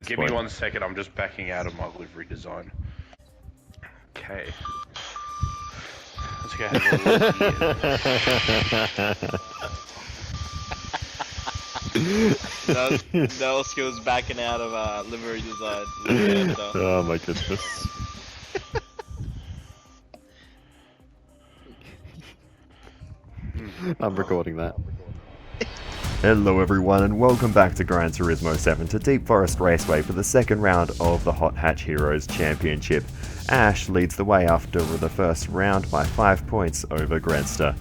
Give me 1 second, I'm just backing out of my livery design. Okay. Let's go have a look here. Noskills backing out of livery design. Oh my goodness. I'm recording that. Hello everyone and welcome back to Gran Turismo 7 to Deep Forest Raceway for the second round of the Hot Hatch Heroes Championship. Ash leads the way after the first round by 5 points over Grenster.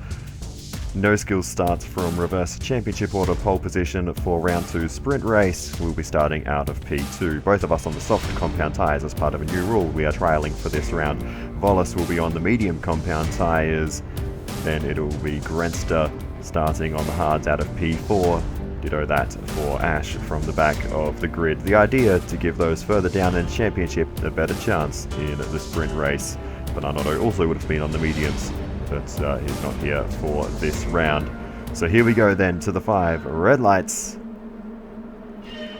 Noskills starts from reverse championship order pole position for round 2 sprint race. We'll be starting out of P2. Both of us on the soft compound tyres as part of a new rule we are trialling for this round. Volas will be on the medium compound tyres. Then it'll be Grenster starting on the hards out of P4. Ditto that for Ash from the back of the grid. The idea to give those further down in championship a better chance in the sprint race. Bernardo also would have been on the mediums, but he's not here for this round. So here we go then to the 5 red lights.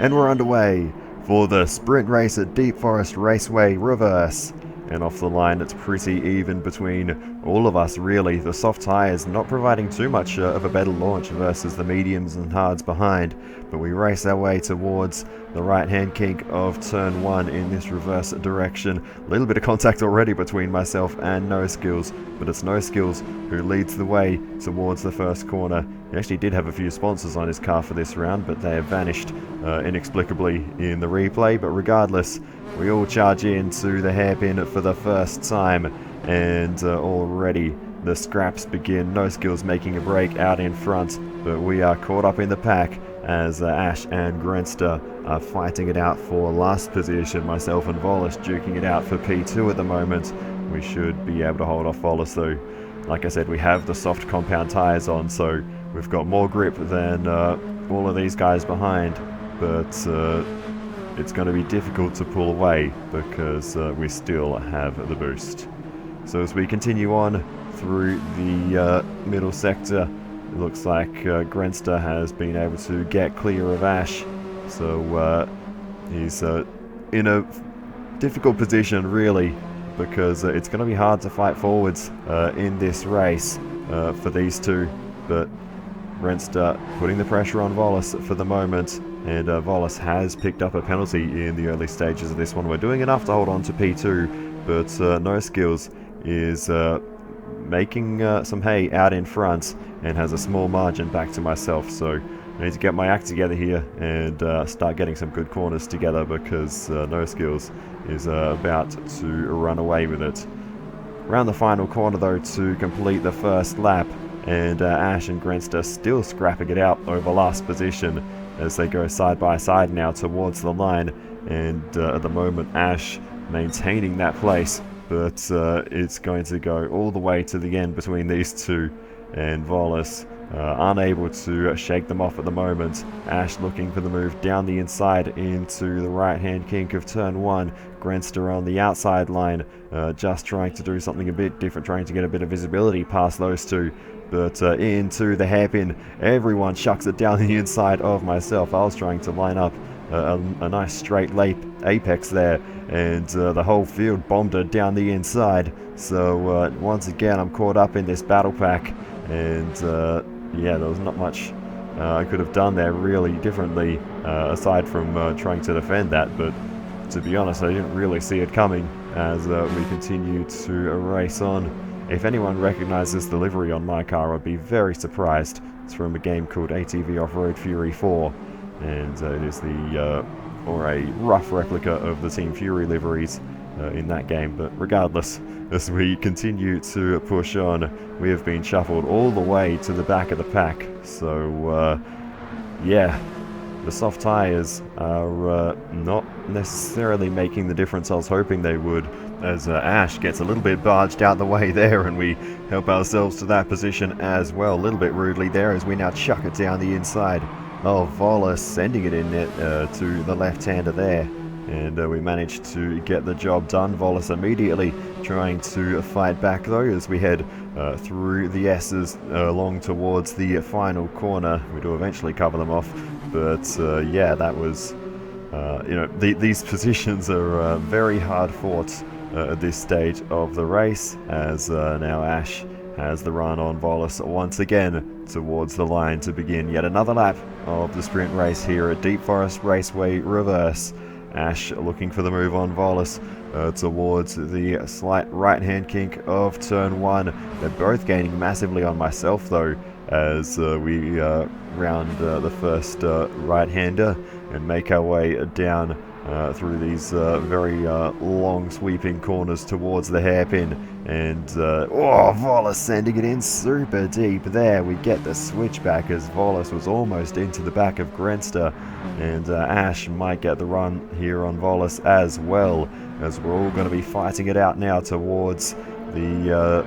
And we're underway for the sprint race at Deep Forest Raceway reverse. And off the line, it's pretty even between all of us, really. The soft tyres not providing too much of a better launch versus the mediums and hards behind. But we race our way towards the right-hand kink of turn 1 in this reverse direction. A little bit of contact already between myself and Noskills, but it's Noskills who leads the way towards the first corner. He actually did have a few sponsors on his car for this round, but they have vanished inexplicably in the replay. But regardless, we all charge into the hairpin for the first time, and already the scraps begin. Noskills making a break out in front, but we are caught up in the pack as Ash and Grenster are fighting it out for last position. Myself and Volas duking it out for P2 at the moment. We should be able to hold off Volas though. Like I said, we have the soft compound tyres on, so we've got more grip than all of these guys behind, but it's going to be difficult to pull away because we still have the boost. So as we continue on through the middle sector, it looks like Grenster has been able to get clear of Ash, so he's in a difficult position really, because it's going to be hard to fight forwards in this race for these two, but Grenster putting the pressure on Volas for the moment, and Volas has picked up a penalty in the early stages of this one. We're doing enough to hold on to P2, but Noskills is making some hay out in front and has a small margin back to myself, so I need to get my act together here and start getting some good corners together, because Noskills is about to run away with it. Around the final corner though to complete the first lap, and Ash and Grenster still scrapping it out over last position as they go side by side now towards the line, and at the moment Ash maintaining that place, but it's going to go all the way to the end between these two, and Volas unable to shake them off at the moment. Ash looking for the move down the inside into the right hand kink of turn 1. Grenster on the outside line, just trying to do something a bit different, trying to get a bit of visibility past those two. But into the hairpin, everyone shucks it down the inside of myself. I was trying to line up a nice straight apex there, and the whole field bombed it down the inside. So once again, I'm caught up in this battle pack, and yeah, there was not much I could have done there really differently, aside from trying to defend that. But to be honest, I didn't really see it coming as we continue to race on. If anyone recognizes the livery on my car, I'd be very surprised. It's from a game called ATV Off-Road Fury 4, and it is or a rough replica of the Team Fury liveries in that game. But regardless, as we continue to push on, we have been shuffled all the way to the back of the pack. So yeah, the soft tyres are not necessarily making the difference I was hoping they would, as Ash gets a little bit barged out the way there, and we help ourselves to that position as well, a little bit rudely there, as we now chuck it down the inside of Volas, sending it in to the left-hander there, and we managed to get the job done. Volas immediately trying to fight back though as we head through the S's along towards the final corner. We do eventually cover them off, but yeah, that was These positions are very hard fought at this stage of the race, as now Ash has the run on Volas once again towards the line to begin yet another lap of the sprint race here at Deep Forest Raceway Reverse. Ash looking for the move on Volas towards the slight right-hand kink of turn 1. They're both gaining massively on myself though, as we round the first right-hander and make our way down through these very long sweeping corners towards the hairpin. And Volas sending it in super deep there. We get the switchback as Volas was almost into the back of Grenster, and Ash might get the run here on Volas as well, as we're all going to be fighting it out now towards the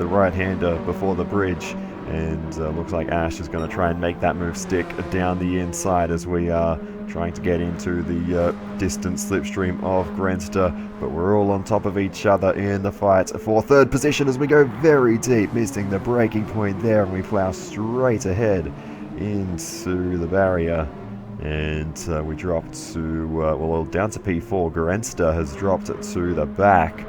right-hander before the bridge. And looks like Ash is going to try and make that move stick down the inside as we are trying to get into the distant slipstream of Grenster, but we're all on top of each other in the fight for third position as we go very deep, missing the braking point there, and we plow straight ahead into the barrier. And we drop to, down to P4. Grenster has dropped it to the back.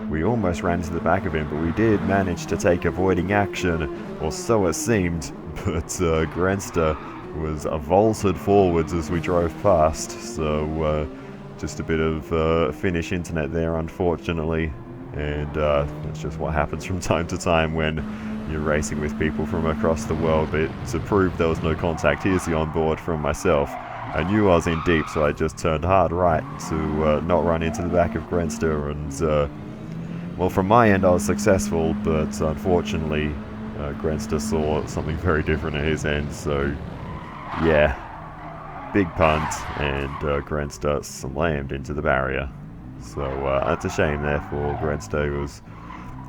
We almost ran into the back of him, but we did manage to take avoiding action, or so it seemed, but Grenster was vaulted forwards as we drove past, so just a bit of Finnish internet there, unfortunately, and that's just what happens from time to time when you're racing with people from across the world. But to prove there was no contact, here's the onboard from myself. I knew I was in deep, so I just turned hard right to not run into the back of Grenster, and well, from my end I was successful, but unfortunately Grenster saw something very different at his end, so yeah, big punt, and Grenster slammed into the barrier. So that's a shame there for Grenster, who was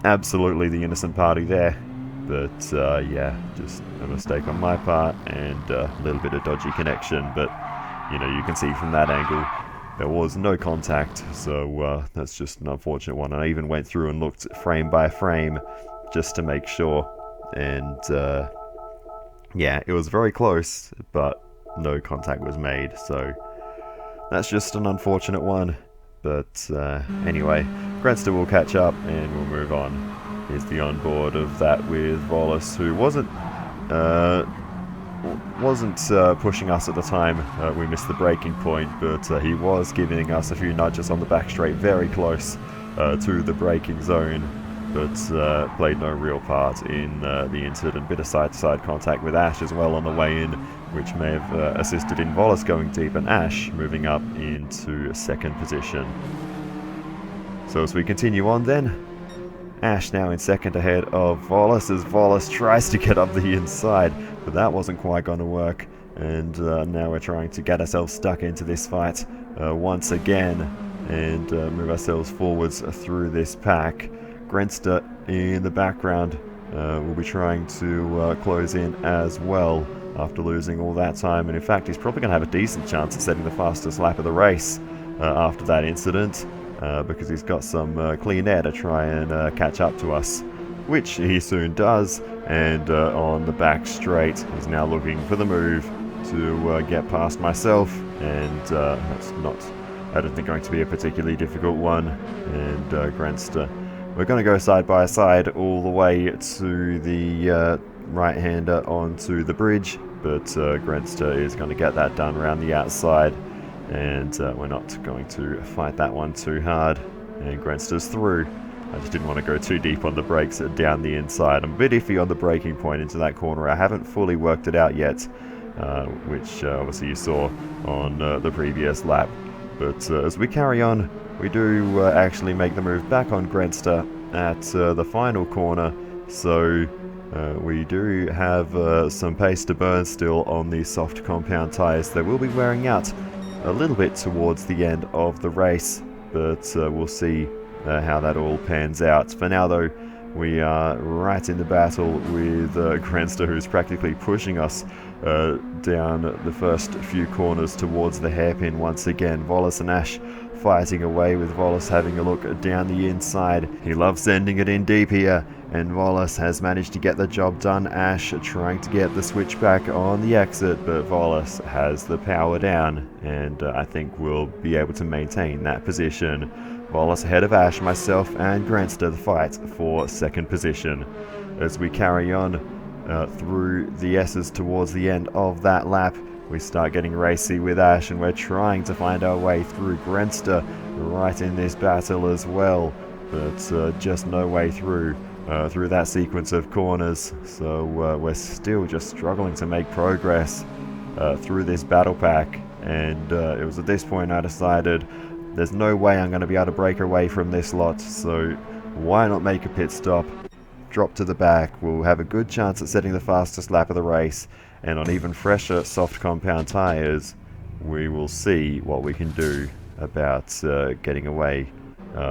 absolutely the innocent party there. But yeah, just a mistake on my part and a little bit of dodgy connection. But you know, you can see from that angle there was no contact, so that's just an unfortunate one. I even went through and looked frame by frame just to make sure, and yeah, it was very close, but no contact was made, so that's just an unfortunate one. But anyway, Grenster will catch up and we'll move on. Here's the onboard of that with Volas, who wasn't pushing us at the time. We missed the braking point, but he was giving us a few nudges on the back straight, very close to the braking zone, but played no real part in the incident. Bit of side-to-side contact with Ash as well on the way in, which may have assisted in Volas going deep and Ash moving up into second position. So as we continue on then, Ash now in second ahead of Volas as Volas tries to get up the inside, but that wasn't quite going to work, and now we're trying to get ourselves stuck into this fight once again and move ourselves forwards through this pack. Grenster in the background will be trying to close in as well after losing all that time, and in fact he's probably going to have a decent chance of setting the fastest lap of the race after that incident, because he's got some clean air to try and catch up to us, which he soon does. And on the back straight he's now looking for the move to get past myself, and that's not, I don't think, going to be a particularly difficult one. And Grenster, we're going to go side by side all the way to the right-hander onto the bridge, but Grenster is going to get that done around the outside, and we're not going to fight that one too hard. And Grenster's through. I just didn't want to go too deep on the brakes down the inside. I'm a bit iffy on the braking point into that corner. I haven't fully worked it out yet, which obviously you saw on the previous lap. But as we carry on, we do actually make the move back on Grenster at the final corner, so we do have some pace to burn still on the soft compound tyres. They will be wearing out a little bit towards the end of the race, but we'll see how that all pans out. For now though, we are right in the battle with Grenster, who's practically pushing us down the first few corners towards the hairpin once again. Volas and Ash fighting away, with Wallace having a look down the inside. He loves sending it in deep here, and Wallace has managed to get the job done. Ash trying to get the switchback on the exit, but Wallace has the power down, and I think we'll be able to maintain that position. Wallace ahead of Ash, myself and Granster the fight for second position. As we carry on through the S's towards the end of that lap, we start getting racy with Ash, and we're trying to find our way through. Granster right in this battle as well, but just no way through that sequence of corners. So we're still just struggling to make progress through this battle pack, and it was at this point I decided there's no way I'm going to be able to break away from this lot, so why not make a pit stop, drop to the back. We'll have a good chance at setting the fastest lap of the race, and on even fresher soft compound tyres, we will see what we can do about getting away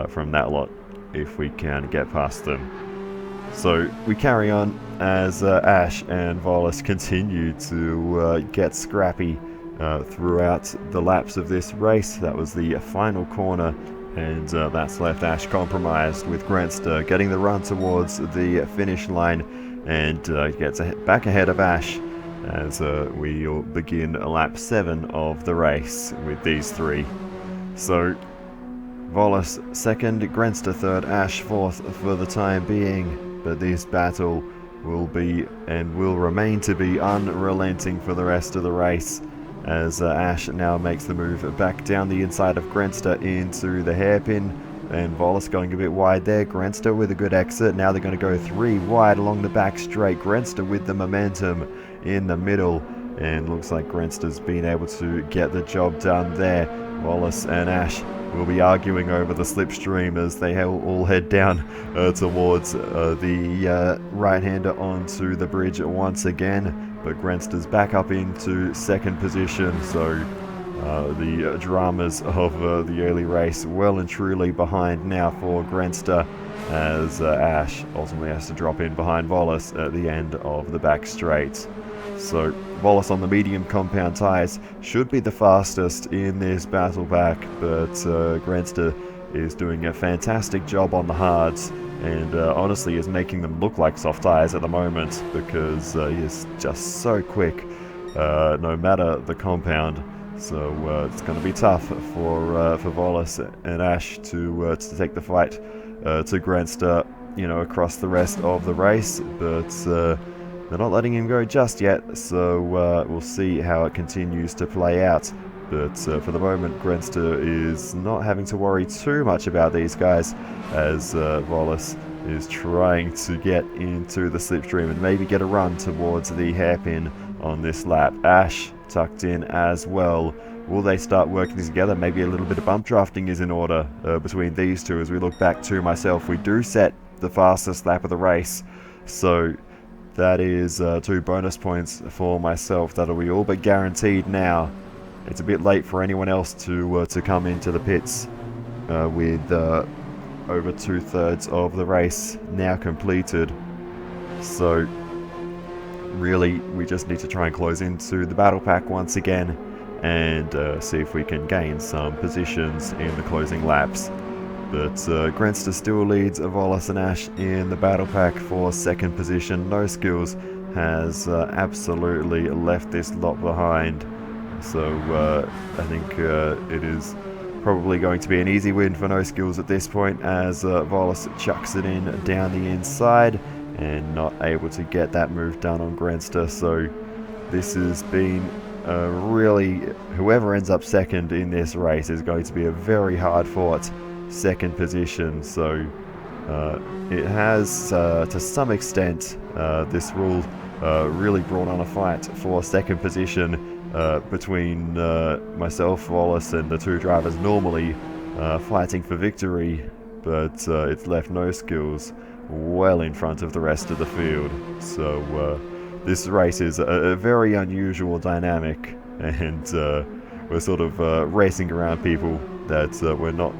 from that lot if we can get past them. So we carry on as Ash and Wallace continue to get scrappy throughout the laps of this race. That was the final corner, and that's left Ash compromised, with Granster getting the run towards the finish line, and gets back ahead of Ash as we'll begin lap 7 of the race with these three. So Wallace second, Granster third, Ash fourth for the time being, but this battle will be and will remain to be unrelenting for the rest of the race, as Ash now makes the move back down the inside of Granster into the hairpin, and Wallace going a bit wide there. Granster with a good exit. Now they're going to go 3 wide along the back straight. Granster with the momentum in the middle, and looks like Granster's been able to get the job done there. Wallace and Ash will be arguing over the slipstream as they all head down towards the right-hander onto the bridge once again. But Granster's back up into second position, so the dramas of the early race well and truly behind now for Granster, as Ash ultimately has to drop in behind Wallace at the end of the back straight. So Wallace on the medium compound tyres should be the fastest in this battle pack, but Granster is doing a fantastic job on the hards, and honestly is making them look like soft tyres at the moment, because he is just so quick no matter the compound. So it's going to be tough for Wallace and Ash to take the fight to Granster, across the rest of the race, but they're not letting him go just yet, so we'll see how it continues to play out. But for the moment, Granster is not having to worry too much about these guys, as Wallace is trying to get into the slipstream and maybe get a run towards the hairpin on this lap. Ash tucked in as well. Will they start working together? Maybe a little bit of bump drafting is in order between these two. As we look back to myself, we do set the fastest lap of the race, so that is 2 bonus points for myself. That'll be all but guaranteed now. It's a bit late for anyone else to come into the pits with over 2/3 of the race now completed. So really, we just need to try and close into the battle pack once again, and see if we can gain some positions in the closing laps. But Granster still leads Wallace and Ash in the battle pack for second position. Noskills has absolutely left this lot behind. So I think it is probably going to be an easy win for Noskills at this point, as Wallace chucks it in down the inside and not able to get that move done on Granster. So this has been really, whoever ends up second in this race is going to be a very hard fought second position. So it has to some extent, this rule really brought on a fight for second position between myself, Wallace, and the 2 drivers normally fighting for victory, but it's left Noskills well in front of the rest of the field. So this race is a very unusual dynamic, and we're sort of racing around people that we're not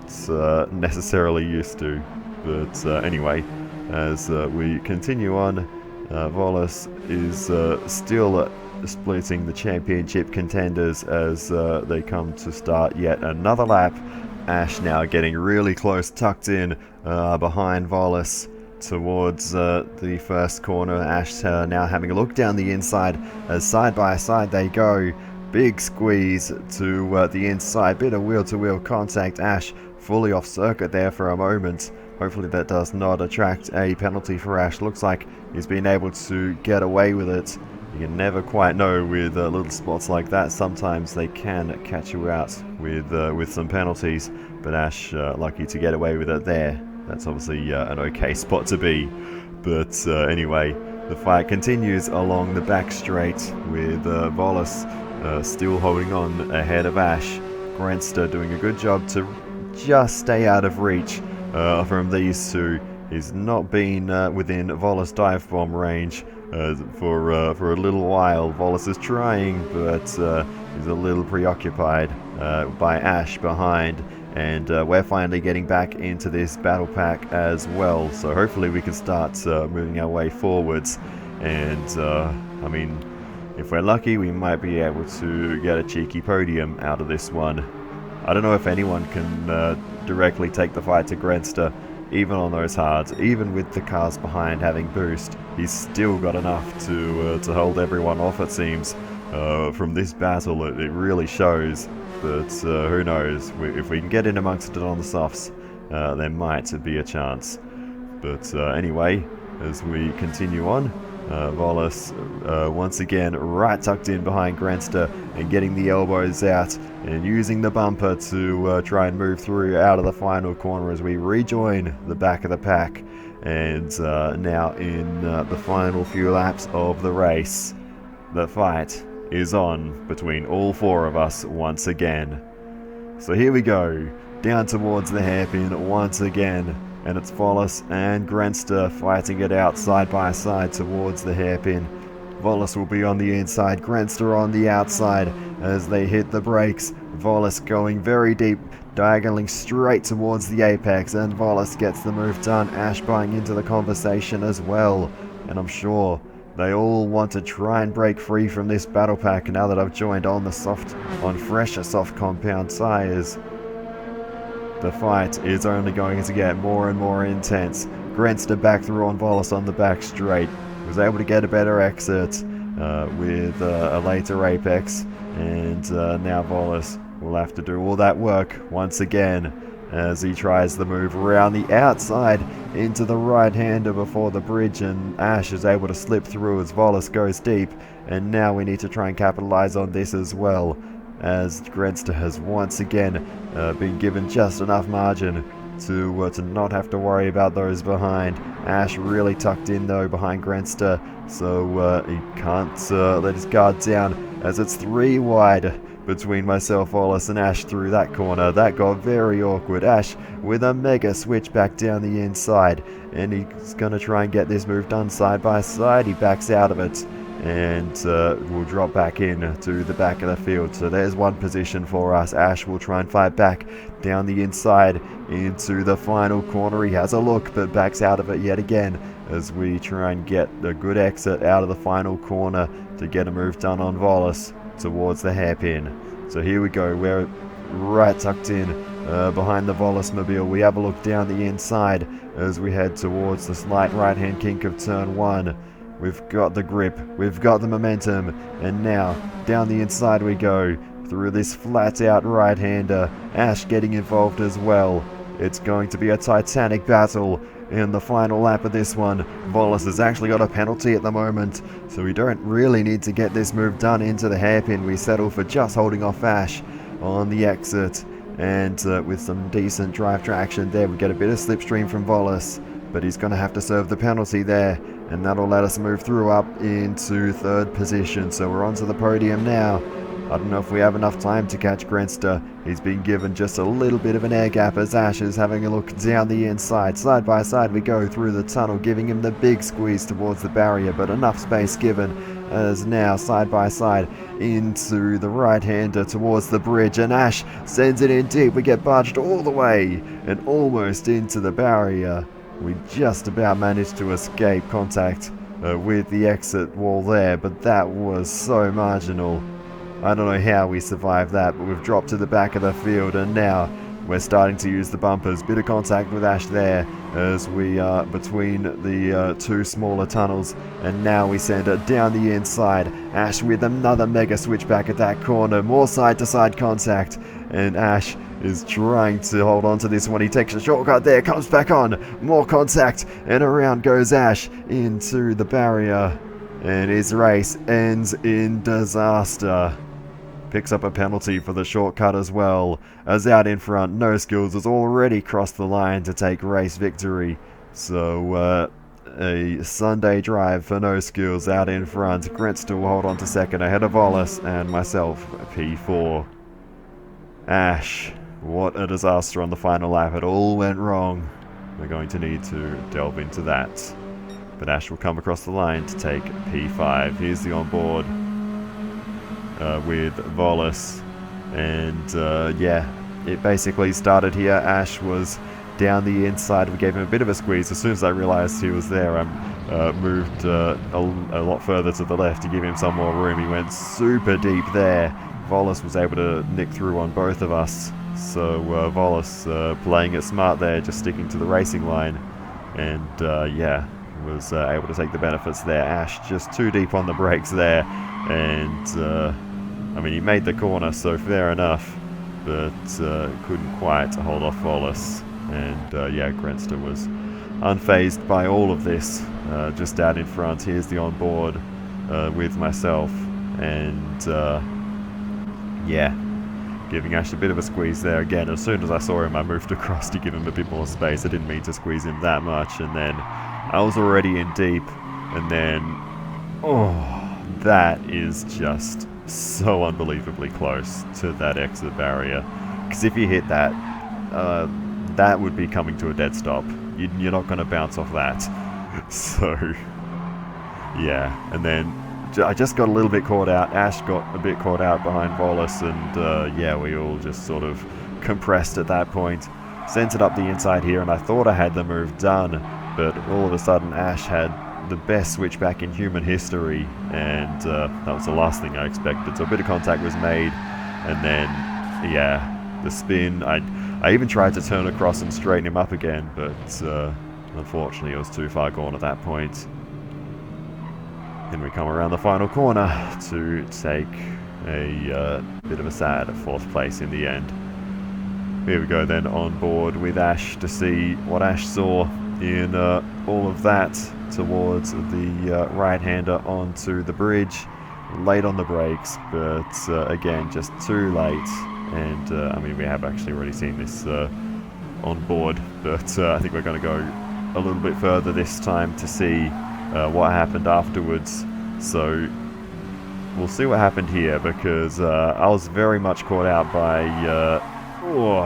necessarily used to. But anyway, as we continue on, Wallace is still splitting the championship contenders as they come to start yet another lap Ash now getting really close, tucked in behind Volis towards the first corner. Ash now having a look down the inside as side by side they go. Big squeeze to the inside, bit of wheel-to-wheel contact. Ash fully off circuit there for a moment. Hopefully that does not attract a penalty for Ash. Looks like he's been able to get away with it. You can never quite know with little spots like that. Sometimes they can catch you out with some penalties, but Ash lucky to get away with it there. That's obviously an okay spot to be. But anyway, the fight continues along the back straight with Volis still holding on ahead of Ash. Grenster doing a good job to just stay out of reach from these two. He's not been within Volis dive bomb range for a little while. Volis is trying, but he's a little preoccupied by Ash behind. And we're finally getting back into this battle pack as well. So hopefully we can start moving our way forwards. And I mean, if we're lucky, we might be able to get a cheeky podium out of this one. I don't know if anyone can directly take the fight to Grenster, even on those hards, even with the cars behind having boost. He's still got enough to hold everyone off, it seems. From this battle, it really shows. But who knows? If we can get in amongst it on the softs, there might be a chance. But anyway, as we continue on, Volis once again right tucked in behind Grenster and getting the elbows out and using the bumper to try and move through out of the final corner as we rejoin the back of the pack. And now in the final few laps of the race, the fight is on between all four of us once again. So here we go, down towards the hairpin once again. And it's Volis and Grenster fighting it out side by side towards the hairpin. Volis will be on the inside, Grenster on the outside as they hit the brakes. Volis going very deep, diagonally straight towards the apex, and Volis gets the move done. Ash buying into the conversation as well. And I'm sure they all want to try and break free from this battle pack now that I've joined on fresher soft compound tyres. The fight is only going to get more and more intense. Grenster back through on Volis on the back straight. Was able to get a better exit with a later apex. And now Volis will have to do all that work once again as he tries the move around the outside into the right-hander before the bridge. And Ash is able to slip through as Volis goes deep. And now we need to try and capitalize on this as well, as Grenster has once again been given just enough margin to not have to worry about those behind. Ash really tucked in though behind Grenster, so he can't let his guard down as it's 3 wide between myself, Volis and Ash through that corner. That got very awkward. Ash with a mega switch back down the inside, and he's going to try and get this move done side by side. He backs out of it and will drop back in to the back of the field. So there's one position for us. Ash will try and fight back down the inside into the final corner. He has a look but backs out of it yet again as we try and get a good exit out of the final corner to get a move done on Volis towards the hairpin. So here we go, we're right tucked in behind the Volis mobile. We have a look down the inside as we head towards the slight right hand kink of turn 1. We've got the grip, we've got the momentum, and now down the inside we go through this flat out right hander. Ash getting involved as well. It's going to be a titanic battle in the final lap of this one. Volis has actually got a penalty at the moment, so we don't really need to get this move done into the hairpin. We settle for just holding off Ash on the exit, and with some decent drive traction there, we get a bit of slipstream from Volis, but he's going to have to serve the penalty there, and that'll let us move through up into 3rd position. So we're onto the podium now. I don't know if we have enough time to catch Grenster. He's been given just a little bit of an air gap as Ash is having a look down the inside. Side by side we go through the tunnel, giving him the big squeeze towards the barrier, but enough space given as now side by side into the right-hander towards the bridge, and Ash sends it in deep. We get barged all the way and almost into the barrier. We just about managed to escape contact with the exit wall there, but that was so marginal. I don't know how we survived that, but we've dropped to the back of the field, and now we're starting to use the bumpers. Bit of contact with Ash there as we are between the two smaller tunnels, and now we send it down the inside. Ash with another mega switchback at that corner. More side-to-side contact, and Ash is trying to hold on to this one. He takes a shortcut there, comes back on. More contact, and around goes Ash into the barrier, and his race ends in disaster. Picks up a penalty for the shortcut as well, as out in front, Noskills has already crossed the line to take race victory. So, a Sunday drive for Noskills out in front. Grenster will hold on to second ahead of Wallace and myself, P4. Ash, what a disaster on the final lap. It all went wrong. We're going to need to delve into that. But Ash will come across the line to take P5. Here's the onboard with Wallace, and yeah, it basically started here. Ash was down the inside. We gave him a bit of a squeeze. As soon as I realized he was there, I moved a lot further to the left to give him some more room. He went super deep there. Wallace was able to nick through on both of us, so Wallace playing it smart there, just sticking to the racing line, and yeah, was able to take the benefits there. Ash just too deep on the brakes there, and I mean, he made the corner, so fair enough, but couldn't quite hold off Wallace. And yeah, Grenster was unfazed by all of this, just out in front. Here's the onboard with myself, and yeah, giving Ash a bit of a squeeze there again. As soon as I saw him, I moved across to give him a bit more space. I didn't mean to squeeze him that much, and then I was already in deep, and then, oh, that is just so unbelievably close to that exit barrier, because if you hit that, that would be coming to a dead stop. You're not going to bounce off that. So yeah, and then I just got a little bit caught out. Ash got a bit caught out behind Wallace, and yeah, we all just sort of compressed at that point. Sent it up the inside here, and I thought I had the move done, but all of a sudden Ash had the best switchback in human history, and that was the last thing I expected. So a bit of contact was made, and then yeah, the spin. I even tried to turn across and straighten him up again, but unfortunately it was too far gone at that point. Then we come around the final corner to take a bit of a sad 4th place in the end. Here we go then, on board with Ash to see what Ash saw in all of that towards the right-hander onto the bridge. Late on the brakes, but again, just too late. And I mean, we have actually already seen this on board, but I think we're going to go a little bit further this time to see what happened afterwards. So we'll see what happened here, because I was very much caught out by oh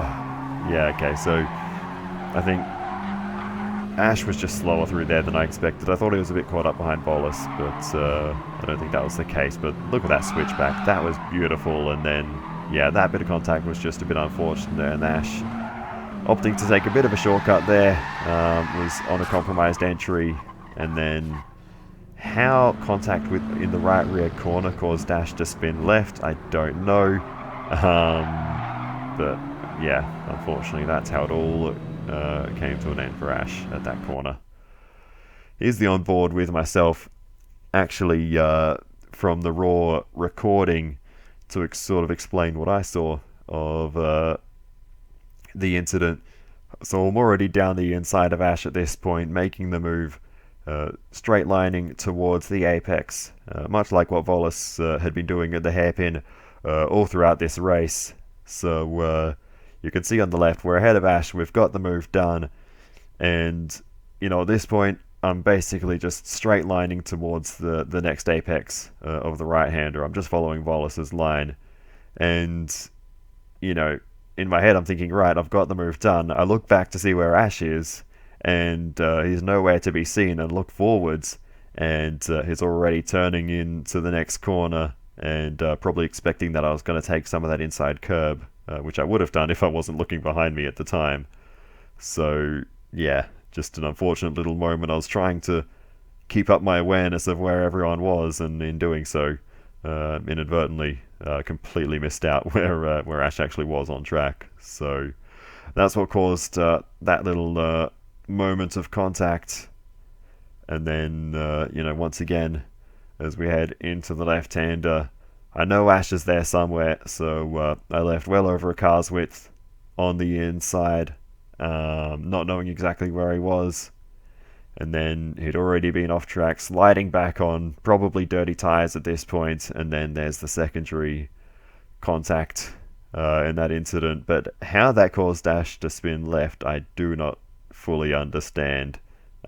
yeah, okay, so I think Ash was just slower through there than I expected. I thought he was a bit caught up behind Wallace, but I don't think that was the case. But look at that switchback. That was beautiful. And then, yeah, that bit of contact was just a bit unfortunate. And Ash opting to take a bit of a shortcut there, was on a compromised entry. And then how contact in the right rear corner caused Ash to spin left, I don't know. But yeah, unfortunately, that's how it all came to an end for Ash at that corner. Here's the onboard with myself, actually from the raw recording, to sort of explain what I saw of the incident. So I'm already down the inside of Ash at this point, making the move, straight lining towards the apex, much like what Wallace had been doing at the hairpin all throughout this race. So you can see on the left, we're ahead of Ash, we've got the move done, and you know, at this point I'm basically just straight lining towards the next apex of the right-hander. I'm just following Wallace's line, and you know, in my head I'm thinking, right, I've got the move done. I look back to see where Ash is, and he's nowhere to be seen, and look forwards, and he's already turning into the next corner, and probably expecting that I was going to take some of that inside curb, which I would have done if I wasn't looking behind me at the time. So yeah, just an unfortunate little moment. I was trying to keep up my awareness of where everyone was, and in doing so, inadvertently completely missed out where Ash actually was on track. So that's what caused that little moment of contact. And then, once again, as we head into the left-hander, I know Ash is there somewhere, so I left well over a car's width on the inside, not knowing exactly where he was. And then he'd already been off track, sliding back on probably dirty tyres at this point, and then there's the secondary contact in that incident. But how that caused Ash to spin left, I do not fully understand.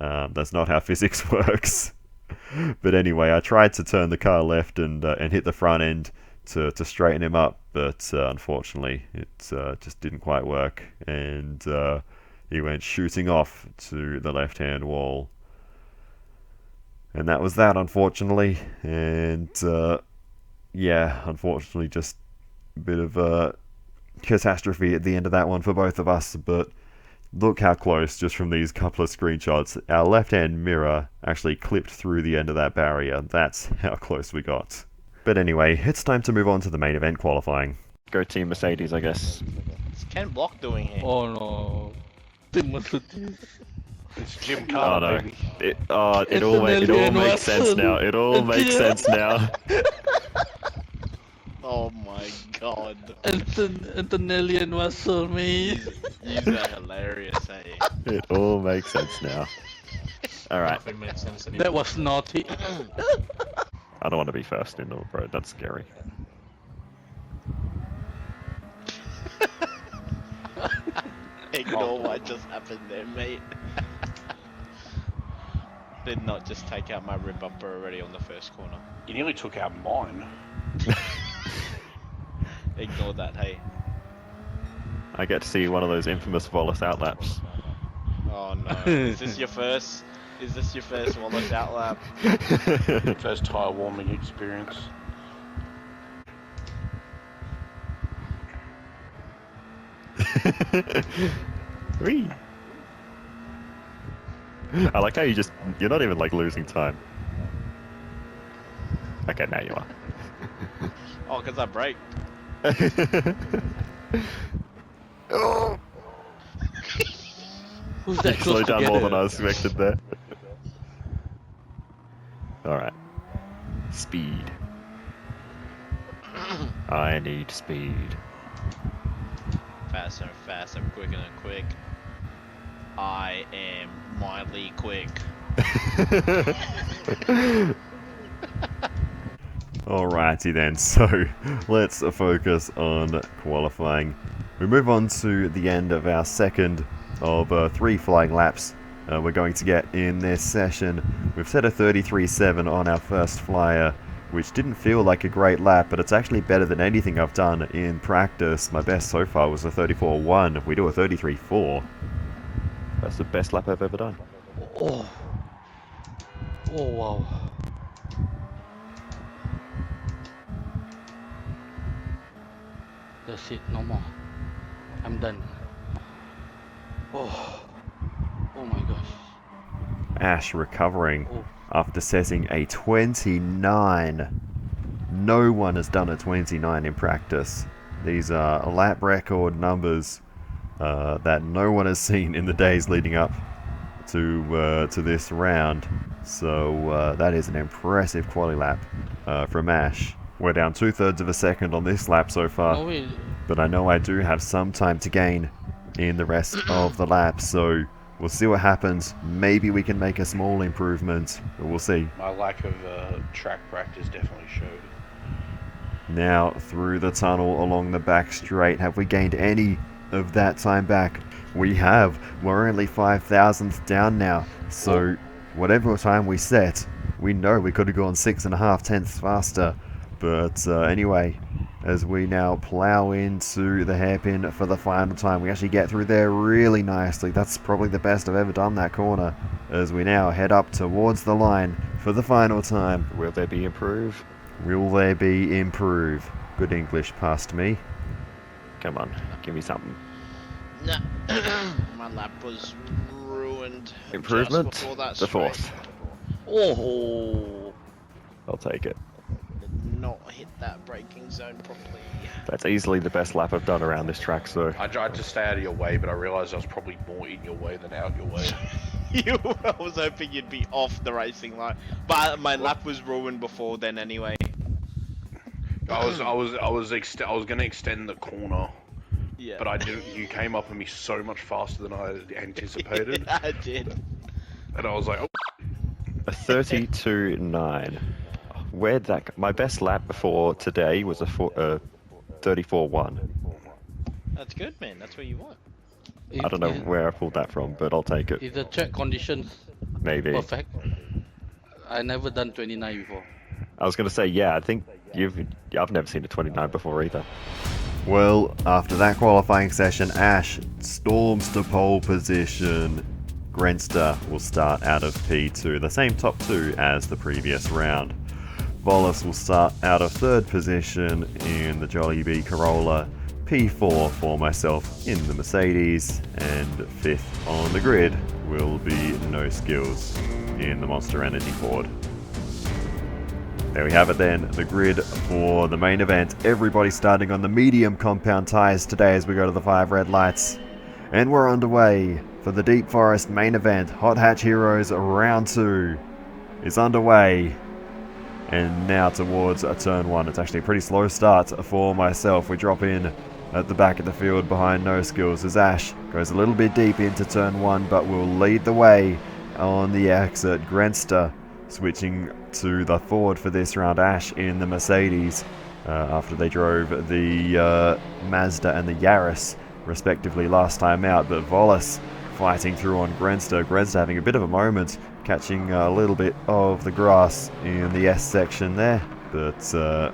That's not how physics works. But anyway, I tried to turn the car left and hit the front end to straighten him up, but unfortunately it just didn't quite work, and he went shooting off to the left-hand wall. And that was that, unfortunately. And unfortunately just a bit of a catastrophe at the end of that one for both of us, but look how close, just from these couple of screenshots. Our left-hand mirror actually clipped through the end of that barrier. That's how close we got. But anyway, it's time to move on to the main event qualifying. Go Team Mercedes, I guess. What's Ken Block doing here? Oh no. Team Mercedes. It's Jim Oh Carter, no. baby. It all makes sense now. It all makes sense now. Oh my god. Antonelli and Russell, mate. You are hilarious, eh? It all makes sense now. Alright. Nothing makes sense anymore. That was naughty. I don't want to be first in the road, that's scary. Ignore what just happened there, mate. Did not just take out my rear bumper already on the first corner. You nearly took out mine. Ignore that, hey. I get to see one of those infamous Wallace outlaps. Oh no. Is this your first? Is this your first Wallace outlap? First tyre warming experience. Whee! I like how you're not even like losing time. Okay, now you are. Oh, because I braked. Oh! Who's that Slow close down more than together? I expected there. Alright. Speed. I need speed. Faster and faster, quicker and quick. I am mildly quick. Alrighty then, so let's focus on qualifying. We move on to the end of our second of 3 flying laps we're going to get in this session. We've set a 33.7 on our first flyer, which didn't feel like a great lap, but it's actually better than anything I've done in practice. My best so far was a 34.1. We do a 33.4. That's the best lap I've ever done. Oh. Oh wow. That's it, no more. I'm done. Oh. Oh my gosh. Ash recovering Oh. after setting a 29. No one has done a 29 in practice. These are lap record numbers that no one has seen in the days leading up to this round. So that is an impressive quali lap from Ash. We're down 2/3 of a second on this lap so far, No way. but I know I do have some time to gain in the rest of the lap, so we'll see what happens. Maybe we can make a small improvement, but we'll see. My lack of track practice definitely showed. Now through the tunnel along the back straight. Have we gained any of that time back? We have. We're only 5,000th down now, so whatever time we set, we know we could have gone 6.5 tenths faster. But anyway, as we now plow into the hairpin for the final time, we actually get through there really nicely. That's probably the best I've ever done that corner, as we now head up towards the line for the final time. Will there be improve? Will there be improve? Good English past me. Come on, give me something. Nah. My lap was ruined. Improvement? Just before that The fourth. straight. Oh. I'll take it. not hit that braking zone properly. That's easily the best lap I've done around this track, so... I tried to stay out of your way, but I realised I was probably more in your way than out your way. I was hoping you'd be off the racing line, but my lap was ruined before then anyway. I was going to extend the corner, Yeah. but I didn't. You came up on me so much faster than I anticipated, I did. and I was like, oh. A 32.9. Where'd that go? My best lap before today was a 34.1. That's good, man. That's what you want. I don't know where I pulled that from, but I'll take it. If the track conditions Maybe. perfect, I never done 29 before. I was going to say, yeah, I think I've never seen a 29 before either. Well, after that qualifying session, Ash storms to pole position. Grenster will start out of P2, the same top two as the previous round. Volas will start out of third position in the Jollibee Corolla. P4 for myself in the Mercedes, and fifth on the grid will be Noskills in the Monster Energy Ford. There we have it then, the grid for the main event. Everybody starting on the medium compound tyres today as we go to the 5 red lights. And we're underway for the Deep Forest main event. Hot Hatch Heroes round 2 is underway. And now towards turn 1. It's actually a pretty slow start for myself. We drop in at the back of the field behind Noskills as Ash goes a little bit deep into turn 1, but will lead the way on the exit. Grenster switching to the Ford for this round. Ash in the Mercedes after they drove the Mazda and the Yaris respectively last time out, but Volas fighting through on Grenster. Grenster having a bit of a moment, catching a little bit of the grass in the S section there, but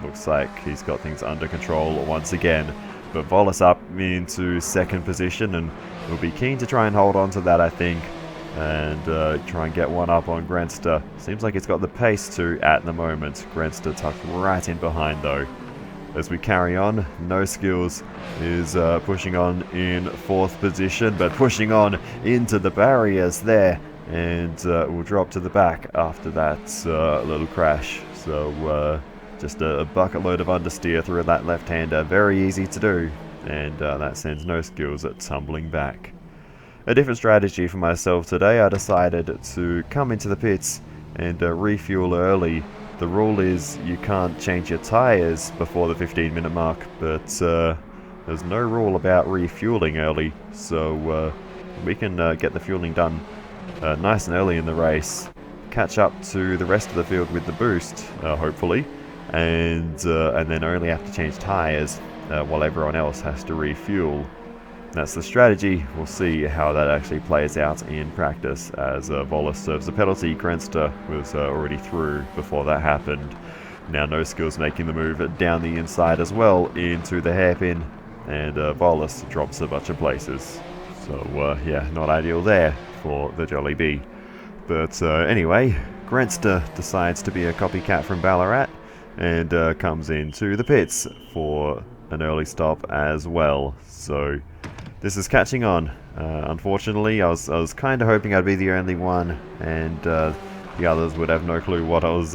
looks like he's got things under control once again. But Volas up into second position, and will be keen to try and hold on to that, I think, and try and get one up on Grenster. Seems like it's got the pace to at the moment. Grenster tucked right in behind though. As we carry on, Noskills is pushing on in fourth position, but pushing on into the barriers there, and will drop to the back after that little crash. So just a bucket load of understeer through that left-hander, very easy to do, and that sends Noskills tumbling back. A different strategy for myself today. I decided to come into the pits and refuel early. The rule is you can't change your tyres before the 15-minute mark, but there's no rule about refueling early, so we can get the fueling done nice and early in the race, catch up to the rest of the field with the boost, hopefully, and then only have to change tyres while everyone else has to refuel. That's the strategy. We'll see how that actually plays out in practice as Volas serves a penalty. Grenster was already through before that happened. Now Noskills making the move down the inside as well into the hairpin, and Volas drops a bunch of places. So yeah, not ideal there for the Jollibee. But anyway, Grenster decides to be a copycat from Ballarat and comes into the pits for an early stop as well. So this is catching on. Unfortunately, I was kind of hoping I'd be the only one, and the others would have no clue what I was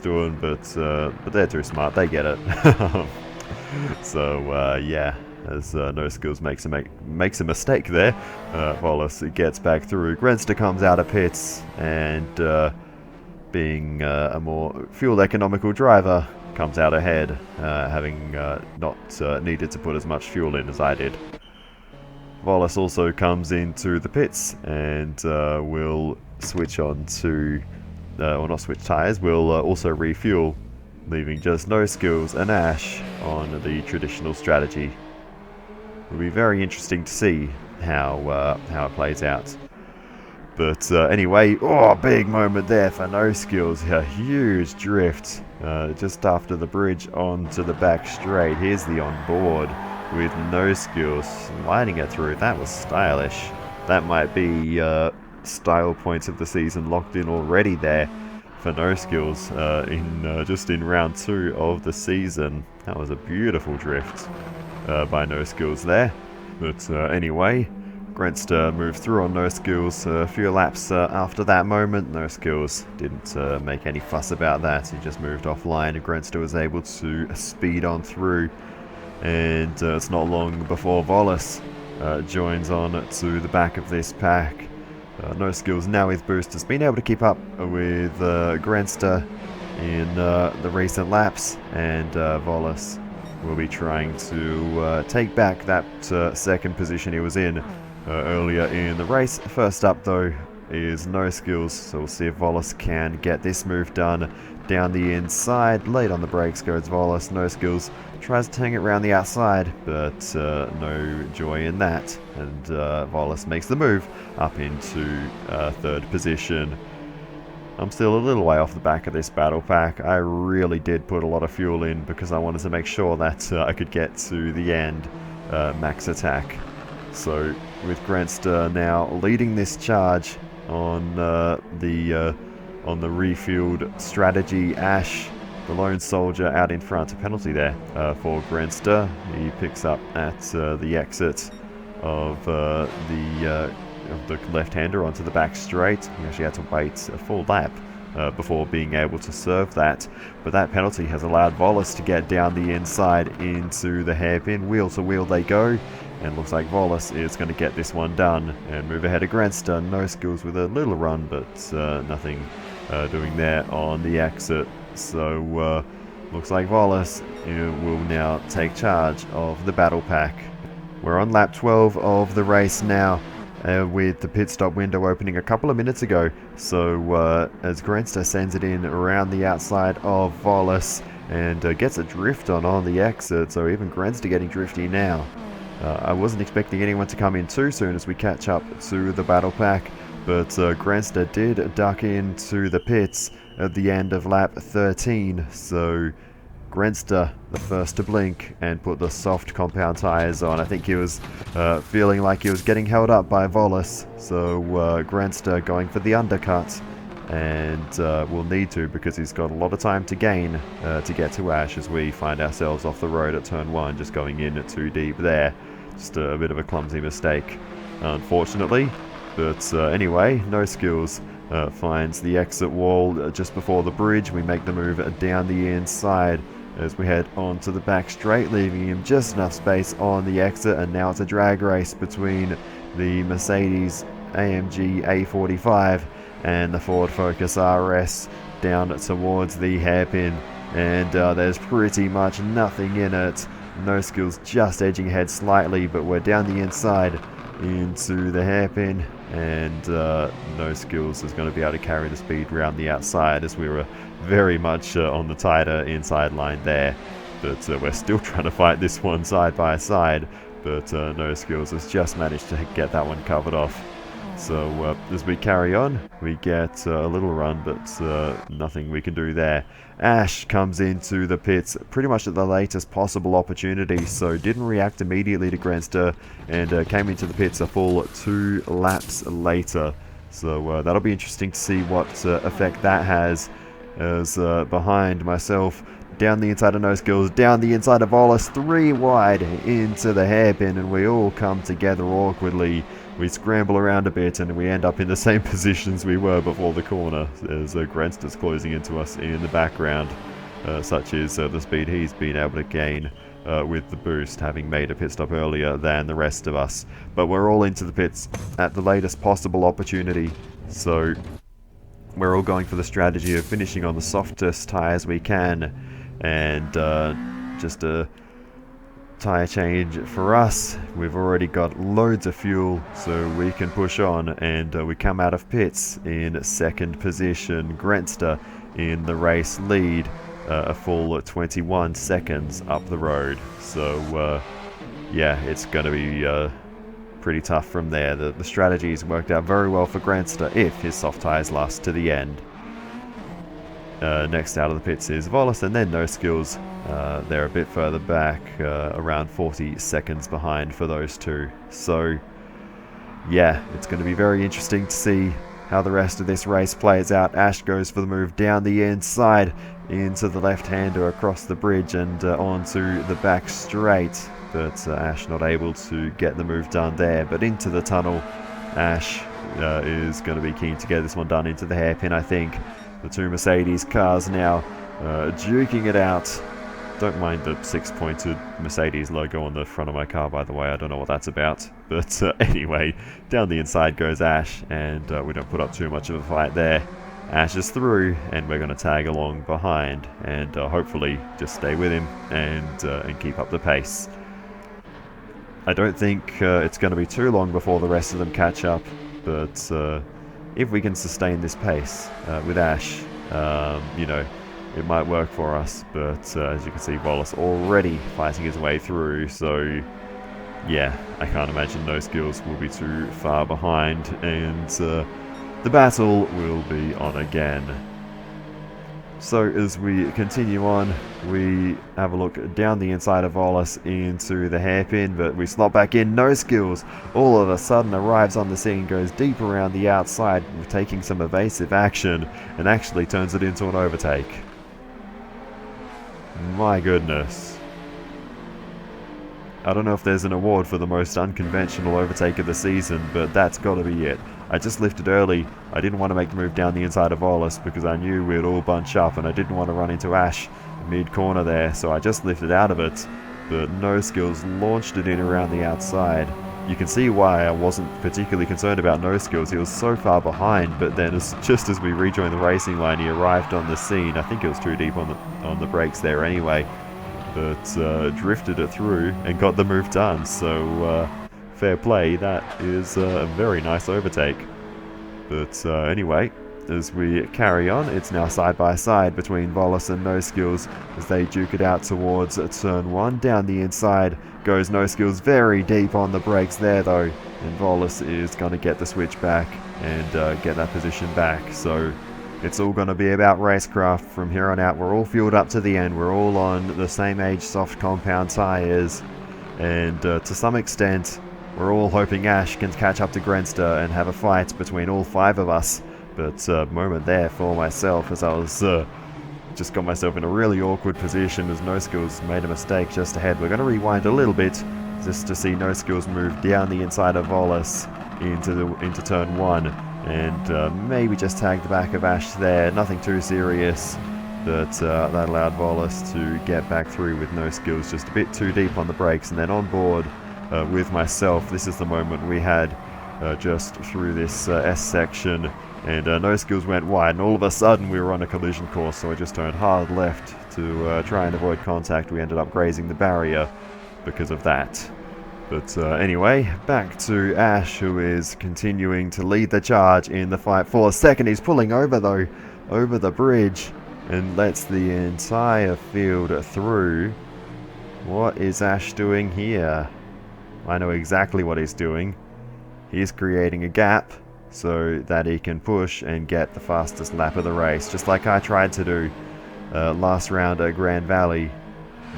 doing. But they're too smart. They get it. So yeah, as Noskills makes a mistake there, Volas gets back through. Grenster comes out of pits, and being a more fuel economical driver, comes out ahead, having not needed to put as much fuel in as I did. Volas also comes into the pits and will switch on to, or not switch tyres, will also refuel, leaving just Noskills and Ash on the traditional strategy. It'll be very interesting to see how it plays out. But anyway, big moment there for Noskills. A huge drift just after the bridge onto the back straight. Here's the onboard with Noskills sliding it through. That was stylish. That might be style points of the season locked in already there for Noskills just in round 2 of the season. That was a beautiful drift by Noskills there. But anyway, Grenster moved through on Noskills a few laps after that moment. Noskills didn't make any fuss about that. He just moved offline. Grenster was able to speed on through, and it's not long before Volas joins on to the back of this pack. Noskills now with boost has been able to keep up with Grenster in the recent laps, and Volas will be trying to take back that second position he was in earlier in the race. First up though is Noskills, so we'll see if Volas can get this move done down the inside. Late on the brakes goes Volas. Noskills tries to hang it around the outside, but no joy in that, and Volas makes the move up into third position. I'm still a little way off the back of this battle pack. I really did put a lot of fuel in because I wanted to make sure that I could get to the end max attack. So with Grenster now leading this charge on the refueled strategy, Ash, the lone soldier, out in front. A penalty there for Grenster. He picks up at the exit of the left-hander onto the back straight. He actually had to wait a full lap before being able to serve that. But that penalty has allowed Volas to get down the inside into the hairpin. Wheel to wheel they go. And looks like Volas is going to get this one done and move ahead of Grenster. Noskills with a little run, but nothing doing there on the exit. So looks like Volas will now take charge of the battle pack. We're on lap 12 of the race now, with the pit stop window opening a couple of minutes ago. So as Grenster sends it in around the outside of Volas and gets a drift on the exit, so even Grenster getting drifty now. I wasn't expecting anyone to come in too soon as we catch up to the battle pack, but Grenster did duck into the pits at the end of lap 13, so Grenster the first to blink and put the soft compound tyres on. I think he was feeling like he was getting held up by Volas, so Grenster going for the undercut, and will need to because he's got a lot of time to gain to get to Ash as we find ourselves off the road at turn 1, just going in too deep there. Just a bit of a clumsy mistake, unfortunately. But anyway, Noskills finds the exit wall just before the bridge. We make the move down the inside as we head onto the back straight, leaving him just enough space on the exit. And now it's a drag race between the Mercedes AMG A45 and the Ford Focus RS down towards the hairpin, and there's pretty much nothing in it. Noskills just edging ahead slightly, but we're down the inside into the hairpin, and Noskills is going to be able to carry the speed around the outside as we were very much on the tighter inside line there. But we're still trying to fight this one side by side, but Noskills has just managed to get that one covered off. So as we carry on, we get a little run, but nothing we can do there. Ash comes into the pits pretty much at the latest possible opportunity, so didn't react immediately to Grenster, and came into the pits a full 2 laps later. So that'll be interesting to see what effect that has, as behind myself, down the inside of Noskills, down the inside of Volas, 3 wide into the hairpin, and we all come together awkwardly. We scramble around a bit and we end up in the same positions we were before the corner, as Grenster's closing into us in the background. Such is the speed he's been able to gain with the boost, having made a pit stop earlier than the rest of us. But we're all into the pits at the latest possible opportunity, so we're all going for the strategy of finishing on the softest tyres we can, and just a tyre change for us. We've already got loads of fuel, so we can push on, and we come out of pits in second position. Grenster in the race lead, a full 21 seconds up the road. So yeah, it's going to be pretty tough from there. The strategy's worked out very well for Grenster if his soft tyres last to the end. Next out of the pits is Volas, and then Noskills. They're a bit further back, around 40 seconds behind for those two. So yeah, it's going to be very interesting to see how the rest of this race plays out. Ash goes for the move down the inside into the left-hander across the bridge and onto the back straight. but Ash not able to get the move done there. But into the tunnel, Ash is going to be keen to get this one done into the hairpin, I think. The two Mercedes cars now duking it out. Don't mind the 6-pointed Mercedes logo on the front of my car, by the way. I don't know what that's about. But anyway, down the inside goes Ash, and we don't put up too much of a fight there. Ash is through, and we're going to tag along behind, and hopefully just stay with him and keep up the pace. I don't think it's going to be too long before the rest of them catch up, but if we can sustain this pace with Ash, you know, it might work for us. But as you can see, Wallace already fighting his way through, so yeah, I can't imagine Noskills will be too far behind, and the battle will be on again. So as we continue on, we have a look down the inside of Wallace into the hairpin, but we slot back in. Noskills all of a sudden arrives on the scene, goes deep around the outside, taking some evasive action, and actually turns it into an overtake. My goodness. I don't know if there's an award for the most unconventional overtake of the season, but that's got to be it. I just lifted early. I didn't want to make the move down the inside of Wallace because I knew we'd all bunch up, and I didn't want to run into Ash mid-corner there, so I just lifted out of it. But Noskills launched it in around the outside. You can see why I wasn't particularly concerned about Noskills. He was so far behind, but then just as we rejoined the racing line, he arrived on the scene. I think it was too deep on the brakes there anyway, but drifted it through and got the move done. So fair play. That is a very nice overtake. But anyway, as we carry on, it's now side by side between Wallace and Noskills as they duke it out towards turn 1. Down the inside goes Noskills, very deep on the brakes there though, and Wallace is going to get the switch back and get that position back. So it's all going to be about racecraft from here on out. We're all fueled up to the end. We're all on the same age soft compound tyres, and to some extent we're all hoping Ash can catch up to Grenster and have a fight between all 5 of us. But moment there for myself as I was just got myself in a really awkward position as Noskills made a mistake just ahead. We're going to rewind a little bit just to see Noskills move down the inside of Wallace into turn 1, and maybe just tag the back of Ash there. Nothing too serious, but that allowed Wallace to get back through with Noskills just a bit too deep on the brakes, and then on board with myself. This is the moment we had just through this S section, and Noskills went wide, and all of a sudden we were on a collision course, so I just turned hard left to try and avoid contact. We ended up grazing the barrier because of that. But anyway, back to Ash, who is continuing to lead the charge in the fight for second. He's pulling over though, over the bridge, and lets the entire field through. What is Ash doing here? I know exactly what he's doing. He's creating a gap so that he can push and get the fastest lap of the race, just like I tried to do last round at Grand Valley.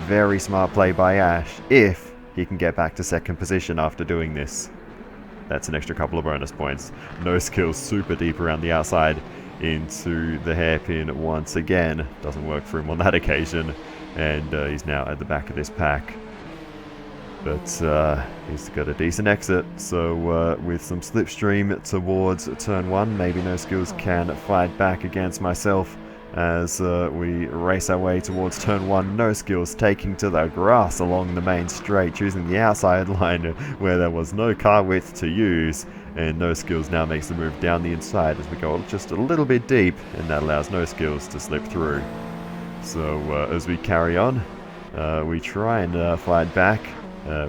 Very smart play by Ash, if he can get back to second position after doing this. That's an extra couple of bonus points. Noskills super deep around the outside into the hairpin once again. Doesn't work for him on that occasion, and he's now at the back of this pack. But he's got a decent exit, so with some slipstream towards turn 1, maybe Noskills can fight back against myself as we race our way towards turn 1. Noskills taking to the grass along the main straight, choosing the outside line where there was no car width to use, and Noskills now makes the move down the inside as we go just a little bit deep, and that allows Noskills to slip through. So as we carry on, we try and fight back.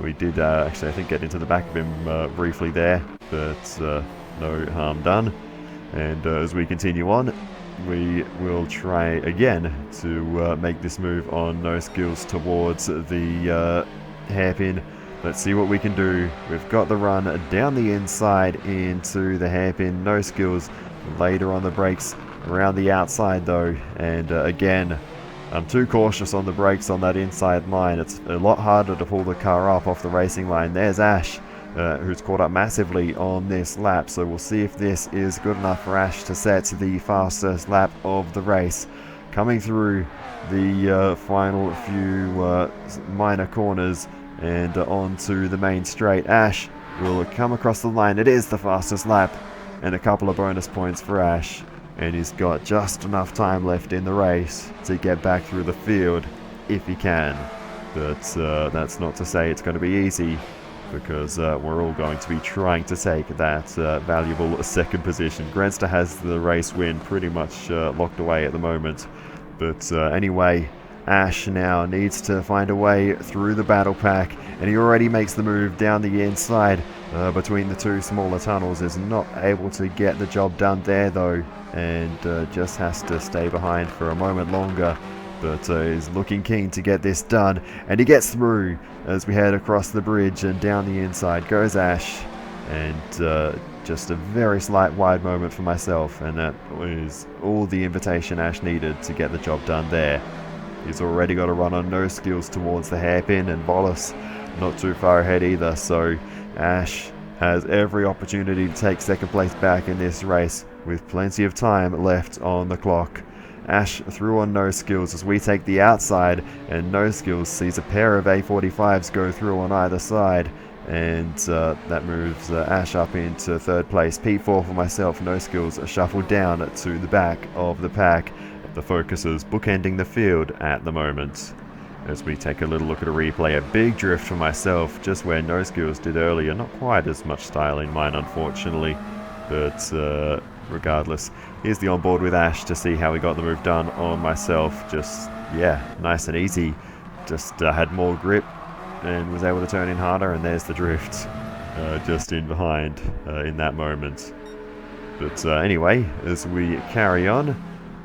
We did actually, I think, get into the back of him briefly there, but no harm done. And as we continue on, we will try again to make this move on Noskills towards the hairpin. Let's see what we can do. We've got the run down the inside into the hairpin. Noskills later on the brakes around the outside though, and again, I'm too cautious on the brakes on that inside line. It's a lot harder to pull the car up off the racing line. There's Ash, who's caught up massively on this lap, so we'll see if this is good enough for Ash to set the fastest lap of the race. Coming through the final few minor corners, and onto the main straight. Ash will come across the line. It is the fastest lap, and a couple of bonus points for Ash. And he's got just enough time left in the race to get back through the field if he can. But that's not to say it's going to be easy, because we're all going to be trying to take that valuable second position. Grenster has the race win pretty much locked away at the moment. But anyway, Ash now needs to find a way through the battle pack, and he already makes the move down the inside between the two smaller tunnels. Is not able to get the job done there though, and just has to stay behind for a moment longer, but is looking keen to get this done, and he gets through as we head across the bridge, and down the inside goes Ash, and just a very slight wide moment for myself, and that was all the invitation Ash needed to get the job done there. He's already got a run on Noskills towards the hairpin, and Volas not too far ahead either, so Ash has every opportunity to take second place back in this race with plenty of time left on the clock. Ash through on Noskills as we take the outside, and Noskills sees a pair of A45s go through on either side, and that moves Ash up into third place. P4 for myself. Noskills shuffled down to the back of the pack. The Focusers bookending the field at the moment. As we take a little look at a replay, a big drift for myself just where Noskills did earlier. Not quite as much style in mine, unfortunately, but regardless, here's the onboard with Ash to see how he got the move done on myself. Just, yeah, nice and easy. Just had more grip and was able to turn in harder, and there's the drift just in behind in that moment. But anyway, as we carry on,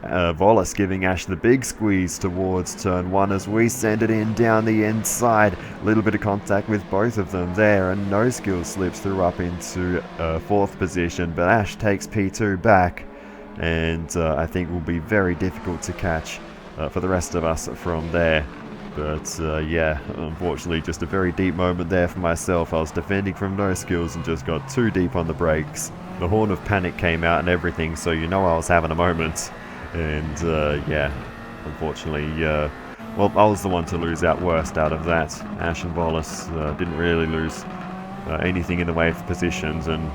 Volas giving Ash the big squeeze towards turn 1 as we send it in down the inside. A little bit of contact with both of them there, and Noskills slips through up into 4th position, but Ash takes P2 back, and I think will be very difficult to catch for the rest of us from there. But yeah, unfortunately just a very deep moment there for myself. I was defending from Noskills and just got too deep on the brakes. The horn of panic came out and everything, so you know I was having a moment. And yeah, unfortunately, well, I was the one to lose out worst out of that. Ash and Volas didn't really lose anything in the way of positions, and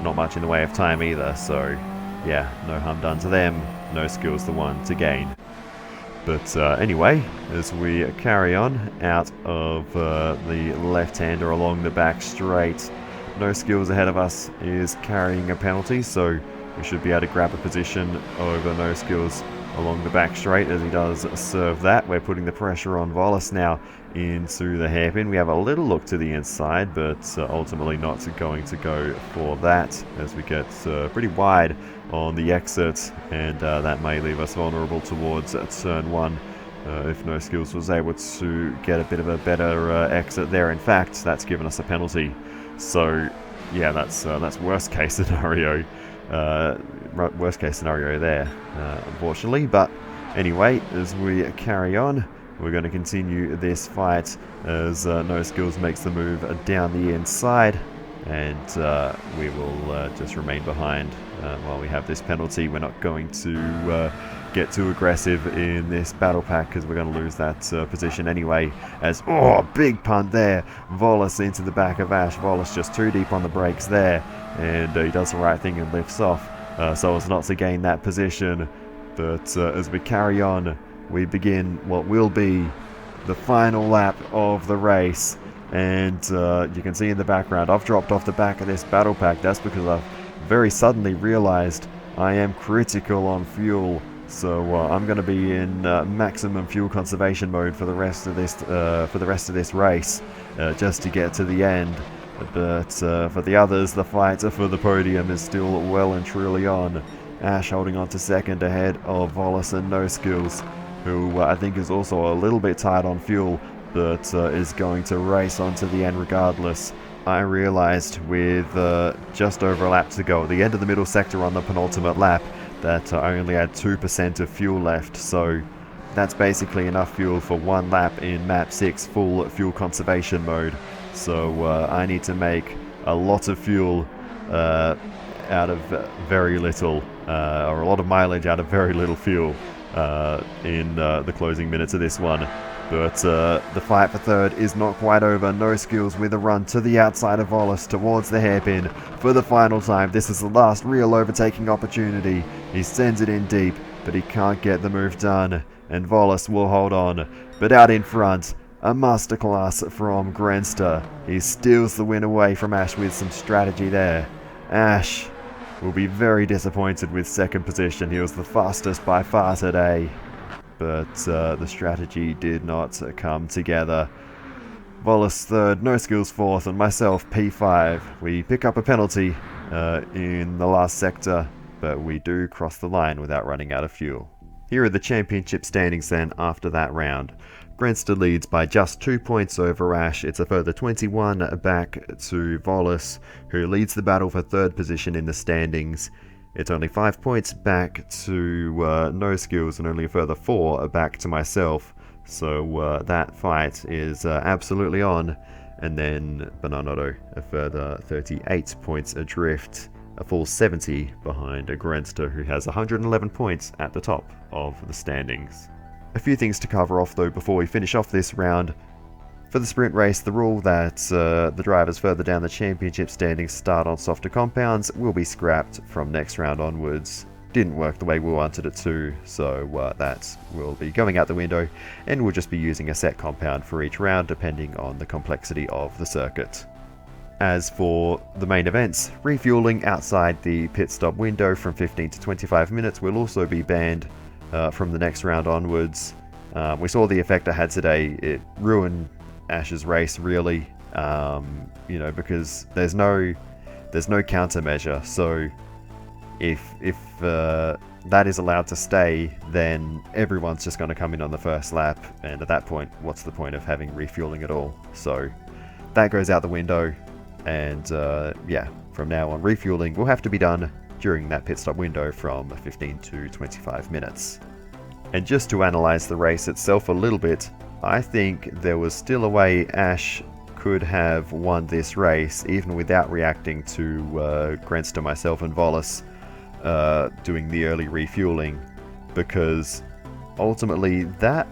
not much in the way of time either, so yeah, no harm done to them. Noskills the one to gain. But anyway, as we carry on out of the left-hander along the back straight, Noskills ahead of us is carrying a penalty, so we should be able to grab a position over Noskills along the back straight as he does serve that. We're putting the pressure on Volas now into the hairpin. We have a little look to the inside, but ultimately not going to go for that as we get pretty wide on the exit, and that may leave us vulnerable towards turn 1 if Noskills was able to get a bit of a better exit there. In fact, that's given us a penalty. So yeah, that's worst case scenario. Worst case scenario there, unfortunately. But anyway, as we carry on, we're going to continue this fight as Noskills makes the move down the inside, and we will just remain behind while we have this penalty. We're not going to get too aggressive in this battle pack because we're going to lose that position anyway. As, oh, big punt there. Volas into the back of Ash. Volas just too deep on the brakes there, and he does the right thing and lifts off so as not to gain that position. But as we carry on, we begin what will be the final lap of the race, and you can see in the background I've dropped off the back of this battle pack. That's because I've very suddenly realized I am critical on fuel, so I'm going to be in maximum fuel conservation mode for the rest of this race, just to get to the end. But for the others, the fight for the podium is still well and truly on. Ash holding on to second ahead of Volas and Noskills, who I think is also a little bit tight on fuel, but is going to race on to the end regardless. I realized with just over a lap to go, at the end of the middle sector on the penultimate lap, that I only had 2% of fuel left, so that's basically enough fuel for one lap in map 6 full fuel conservation mode. So I need to make a lot of fuel out of very little, or a lot of mileage out of very little fuel in the closing minutes of this one. But the fight for third is not quite over. Noskills with a run to the outside of Wallace towards the hairpin for the final time. This is the last real overtaking opportunity. He sends it in deep, but he can't get the move done, and Wallace will hold on. But out in front, a masterclass from Grenster. He steals the win away from Ash with some strategy there. Ash will be very disappointed with second position. He was the fastest by far today, but the strategy did not come together. Wallace third, Noskills fourth, and myself P5. We pick up a penalty in the last sector, but we do cross the line without running out of fuel. Here are the championship standings then after that round. Grenster leads by just 2 points over Ash. It's a further 21 back to Wallace, who leads the battle for third position in the standings. It's only 5 points back to Noskills and only a further 4 back to myself. So that fight is absolutely on. And then Bananotto a further 38 points adrift, a full 70 behind a Grenster, who has 111 points at the top of the standings. A few things to cover off though before we finish off this round. For the sprint race, the rule that the drivers further down the championship standings start on softer compounds will be scrapped from next round onwards. Didn't work the way we wanted it to, so that will be going out the window, and we'll just be using a set compound for each round depending on the complexity of the circuit. As for the main events, refueling outside the pit stop window from 15 to 25 minutes will also be banned from the next round onwards. We saw the effect it had today. It ruined Ash's race really, because there's no countermeasure. So if that is allowed to stay, then everyone's just going to come in on the first lap, and at that point, what's the point of having refueling at all? So that goes out the window, and from now on, refueling will have to be done during that pit stop window from 15 to 25 minutes. And just to analyse the race itself a little bit, I think there was still a way Ash could have won this race even without reacting to Grenster, myself and Wallace doing the early refueling, because ultimately that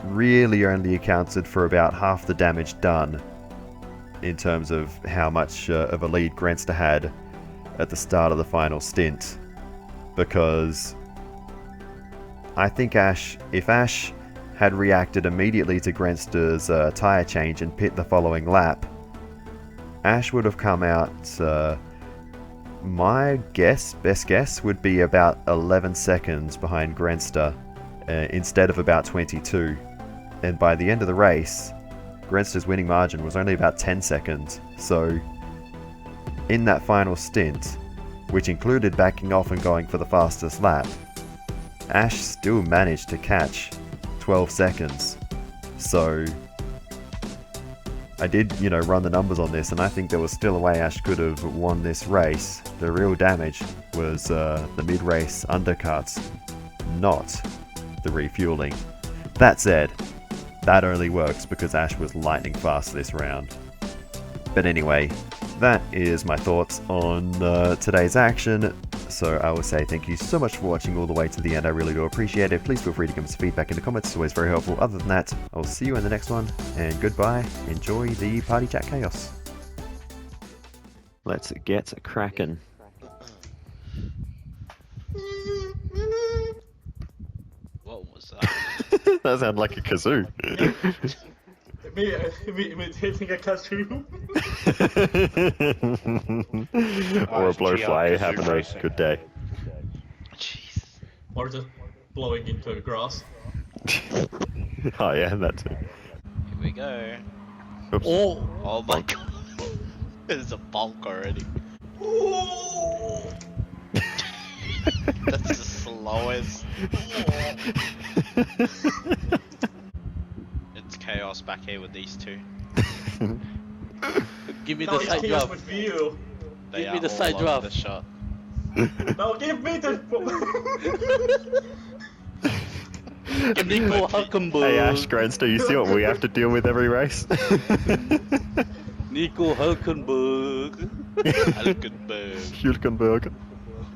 really only accounted for about half the damage done in terms of how much of a lead Grenster had at the start of the final stint. Because I think if Ash had reacted immediately to Grenster's tyre change and pit the following lap, Ash would have come out, my best guess would be about 11 seconds behind Grenster instead of about 22. And by the end of the race, Grenster's winning margin was only about 10 seconds. So in that final stint, which included backing off and going for the fastest lap, Ash still managed to catch 12 seconds. So I did, run the numbers on this, and I think there was still a way Ash could have won this race. The real damage was the mid-race undercuts, not the refueling. That said, that only works because Ash was lightning fast this round. But anyway, that is my thoughts on today's action. So I will say thank you so much for watching all the way to the end. I really do appreciate it. Please feel free to give us feedback in the comments. It's always very helpful. Other than that, I'll see you in the next one, and goodbye. Enjoy the party chat chaos. Let's get cracking. What was that? That sounded like a kazoo. Imitating a kazoo. Or a blowfly having a good day. Jeez. Or just blowing into the grass. Oh yeah, that too. Here we go. Oops. Oh my god. There's a bonk already. That's the slowest. It's chaos back here with these two. Give me No, the it's side chaos draft. with you. They Give me are the side all over draft. the shot. No, give me the. Nico Hulkenberg. Hey Ash, Grenster, you see what we have to deal with every race? Nico Hulkenberg. Hulkenberg.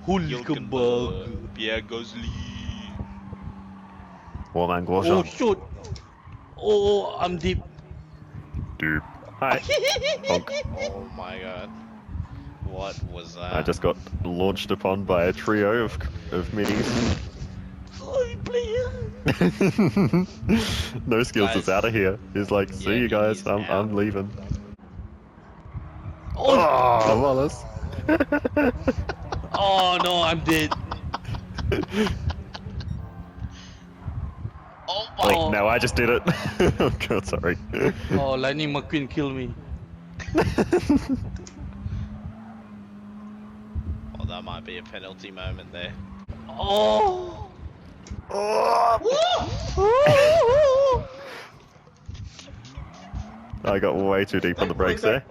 Hulkenberg. Pierre Gasly. Romain Oh Grosjean. shoot. Oh, I'm deep. Dude. Hi. Honk. Oh my god. What was that? I just got launched upon by a trio of minis. Sorry, player. Noskills is Guys. out of here. He's like, see Yeah, you guys, he's I'm out. leaving. Oh, Oh, Wallace. oh no, I'm dead. Oh my Wait, no, I just did it. Oh god, sorry. Oh, Lightning McQueen killed me. Well, that might be a penalty moment there. Oh. I got way too deep on the brakes there.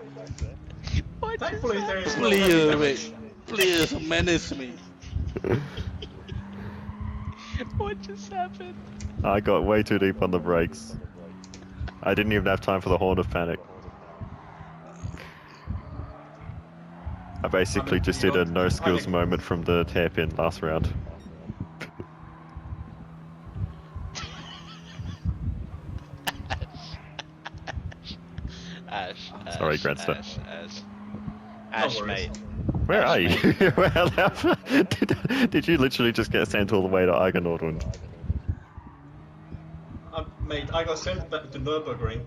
Thankfully, there is no Please, heavy wait. damage. Please menace me. What just happened? I got way too deep on the brakes. I didn't even have time for the horn of panic. I basically just did a no skills moment from the hairpin last round. Ash. Sorry, Grandster. Ash, worries. mate. Where are you? did you literally just get sent all the way to Argonautwind? Mate, I got sent back to Nürburgring.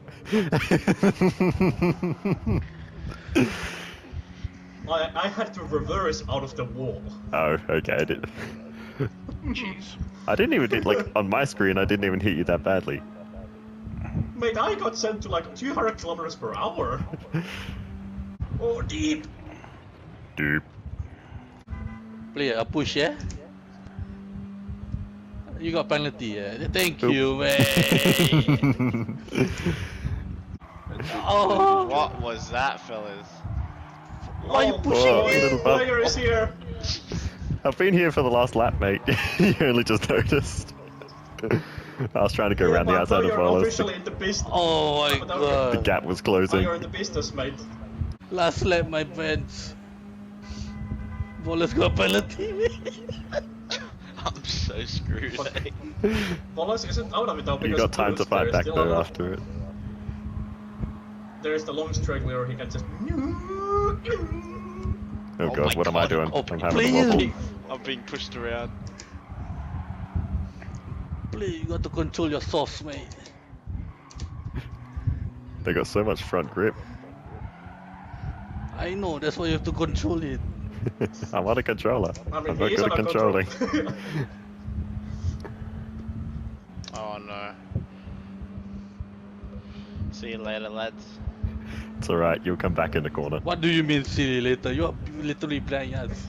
I had to reverse out of the wall. Oh, okay, I did. Jeez. I didn't even hit, like, on my screen, I didn't even hit you that badly. Mate, I got sent to like 200 kilometers per hour. Oh, deep. Dude. Player, a push, yeah? You got penalty, yeah? Thank Oop. you, man. Oh, What was that, fellas? why are you pushing Oh, me? little bump. Player is here. I've been here for the last lap, mate. You only just noticed. I was trying to go around the outside of You're Wallace. officially in the business. Oh my The god. gap was Now closing. you're in the business, mate. Last lap, my friends. Wallace got penalty. I'm so screwed. Eh? Wallace isn't out of it now because You got time to Bruce, fight there is back still though a- after it. There is the long straight where he can just. Oh my god, what am I God. doing? Oh, I'm having a please. wobble. I'm being pushed around. Please, you got to control your sauce, mate. They got so much front grip. I know, that's why you have to control it. I'm on a controller. I mean, I'm not he is good at under control. controlling. Oh no. See you later, lads. It's alright, you'll come back in the corner. What do you mean, silly later? You are literally playing us.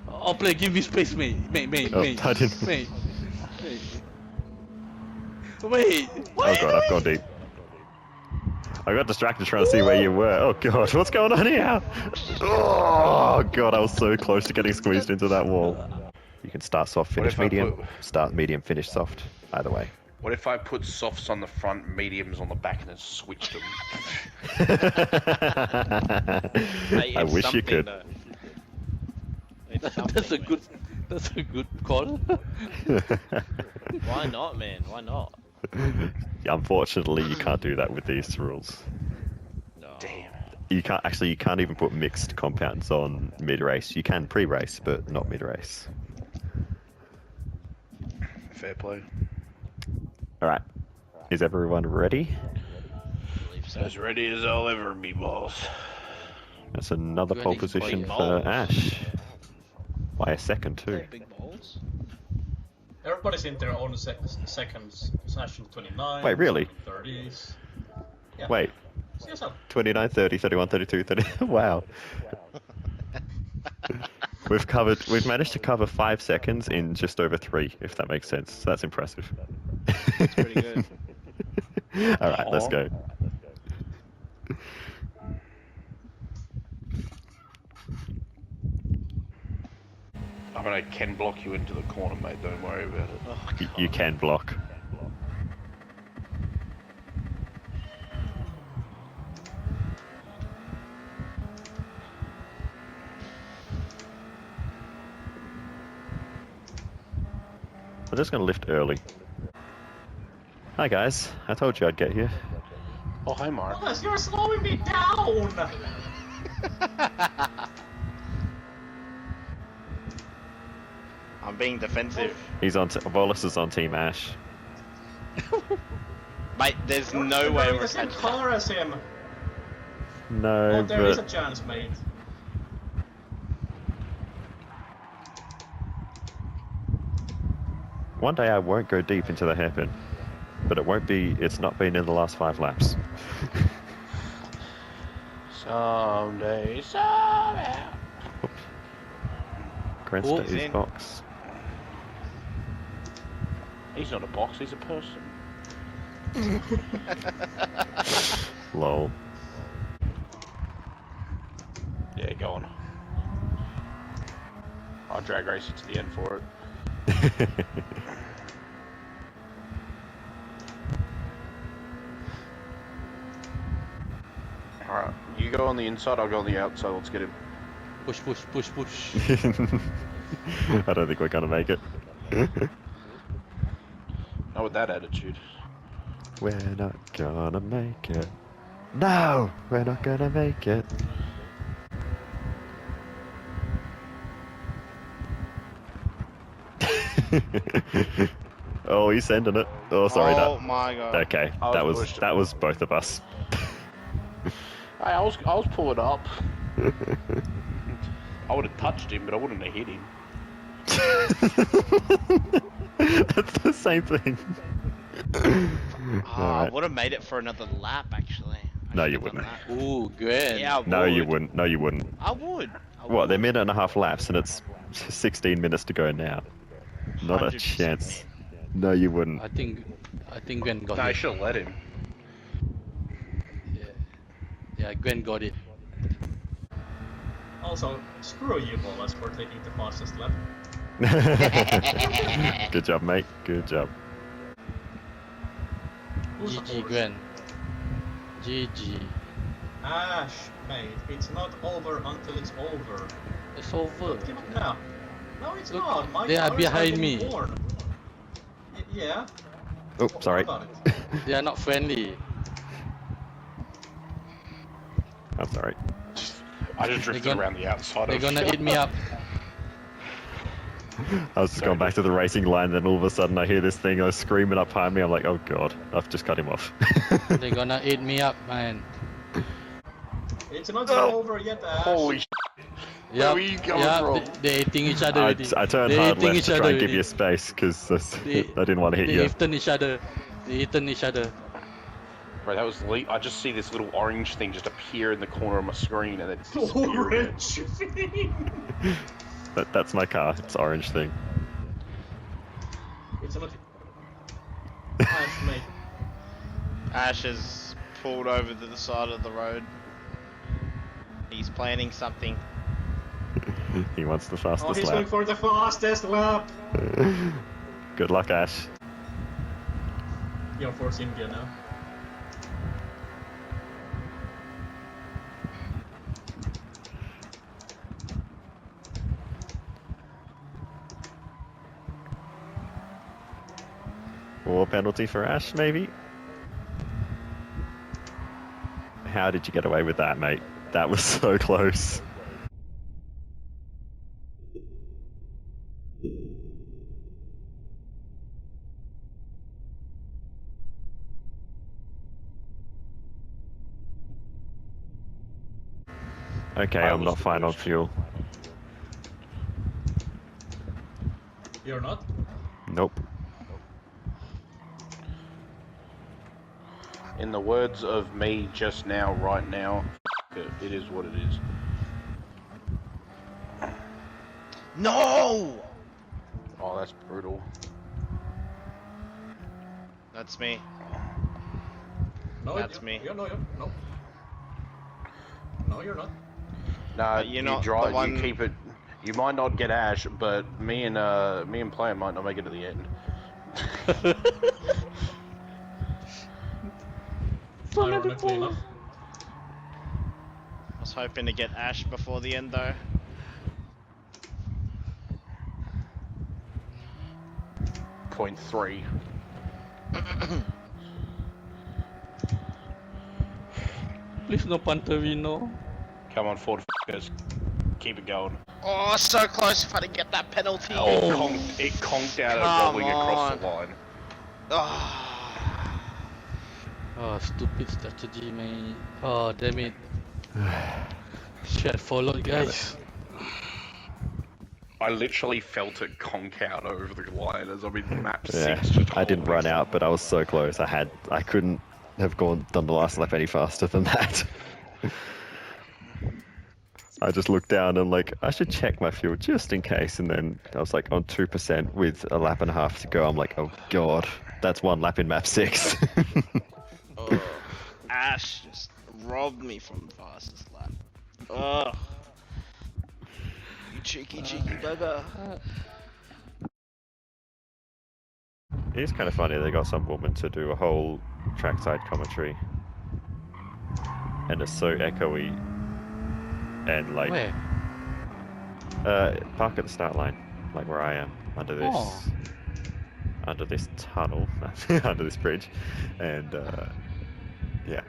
Oh, play, give me space, mate. Mate, Oh, I didn't- Mate. Wait, what? Oh god, I've gone deep. I got distracted trying to see where you were. Oh god, what's going on here? Oh god, I was so close to getting squeezed into that wall. You can start soft, finish if I medium. put- Start medium, finish soft. Either way. What if I put softs on the front, mediums on the back, and then switched them? Hey, I it's wish you something, could. though. It's That's a something, good. That's a good call. man. Why not, man? Why not? Unfortunately, you can't do that with these rules. No. Damn. You can't even put mixed compounds on mid-race. You can pre-race, but not mid-race. Fair play. Alright. Is everyone ready? I believe so. As ready as I'll ever be, boss. That's another Ready pole for position big for balls. Ash. By a second too. Big balls. Everybody's in their own seconds. Session 29. Wait, really? 30s. Yeah. Wait, See yourself. 29, 30, 31, 32, 30. Wow. We've managed to cover 5 seconds in just over 3, if that makes sense. So that's impressive. That's pretty good. Alright, let's go. I mean, I can block you into the corner, mate. Don't worry about it. Oh, You can block. I'm just going to lift early. Hi guys, I told you I'd get here. Oh, hi, Mark. Thomas, you're slowing me down! I'm being defensive. He's on. Wallace is on Team Ash. Mate, there's You're no way in we're the same catching car as him. No, Oh, there is a but chance, mate. one day I won't go deep into the hairpin. But it won't be. It's not been in the last 5 laps. Someday, somehow. Grant Oh, stays in. box. He's not a box, he's a person. Lol. Yeah, go on. I'll drag race you to the end for it. Alright, you go on the inside, I'll go on the outside, let's get him. Push, push, push, push. I don't think we're gonna make it. Not with that attitude. We're not gonna make it. No, we're not gonna make it. Oh, he's sending it. Oh, sorry. Oh my god. Okay, I that was was pushed. that was both of us. Hey, I was pulling up. I would have touched him, but I wouldn't have hit him. That's the same thing. I Alright. would have made it for another lap, actually. I No, should you have done wouldn't. that. Ooh, Gwen. Yeah, I No, you would. wouldn't. No, you wouldn't. I would. What? They're minute and a half laps, and it's 16 minutes to go now. Not a 100%. chance. No, you wouldn't. I think Gwen got No, I it. should have let him. Yeah, Gwen got it. Also, screw you, Wallace, for taking the fastest lap. Good job, mate. Good job. Who's GG, Gwen. GG. Ash, mate, it's not over until it's over. It's over. Give up now. No, it's Look, not. My they are cars behind getting me. born. Yeah. Oh, sorry. What about it? They are not friendly. I'm sorry. I just drifted gonna- around the outside They're of gonna eat me up. I was just going back to the racing line, then all of a sudden I hear this thing screaming up behind me. I'm like, oh god, I've just cut him off. They're gonna eat me up, man. It's not over yet, Ash. Holy sh**. Yep. are you going yep. from? They're eating each other I already. turned They're hard eating left each to other try and give already. you space because They- I didn't want to hit They you. eaten each other. They eaten each other. Bro, that was I just see this little orange thing just appear in the corner of my screen and then disappear. Orange thing. That's my car. It's orange thing. It's not. Ash, mate. Ash has pulled over to the side of the road. He's planning something. He wants the Oh, fastest he's going lap. for the fastest lap. Good luck, Ash. You're forcing India now. Or penalty for Ash, maybe? How did you get away with that, mate? That was so close. Okay, I I'm was not the fine on worst. fuel. You're not? Nope. In the words of me just now, right now, it is what it is. No! Oh, that's brutal. That's me. No, That's me. No, no. No, you're not. Nah, But you're not the drive, one- you keep it. You might not get Ash, but me and Player might not make it to the end. Ironically enough. I was hoping to get Ash before the end though. .3. Please no Panterino. Come on, Ford f***ers. Keep it going. Oh, so close if I didn't get that penalty. It conked out Come rolling across the on. line. Oh. Oh, stupid strategy, mate. Oh, damn it. Should have followed, guys. I literally felt it conk out over the line as I'm in map Yeah, 6. Just I didn't holding run out, but I was so close. I couldn't have done the last lap any faster than that. I just looked down and like, I should check my fuel just in case, and then I was like on 2% with a lap and a half to go. I'm like, oh god, that's one lap in map 6. Oh. Ash just robbed me from the fastest lap. Oh. You cheeky bugger. It is kind of funny they got some woman to do a whole trackside commentary, and it's so echoey, and like Where? park at the start line, like where I am, under this tunnel, under this bridge, and yeah,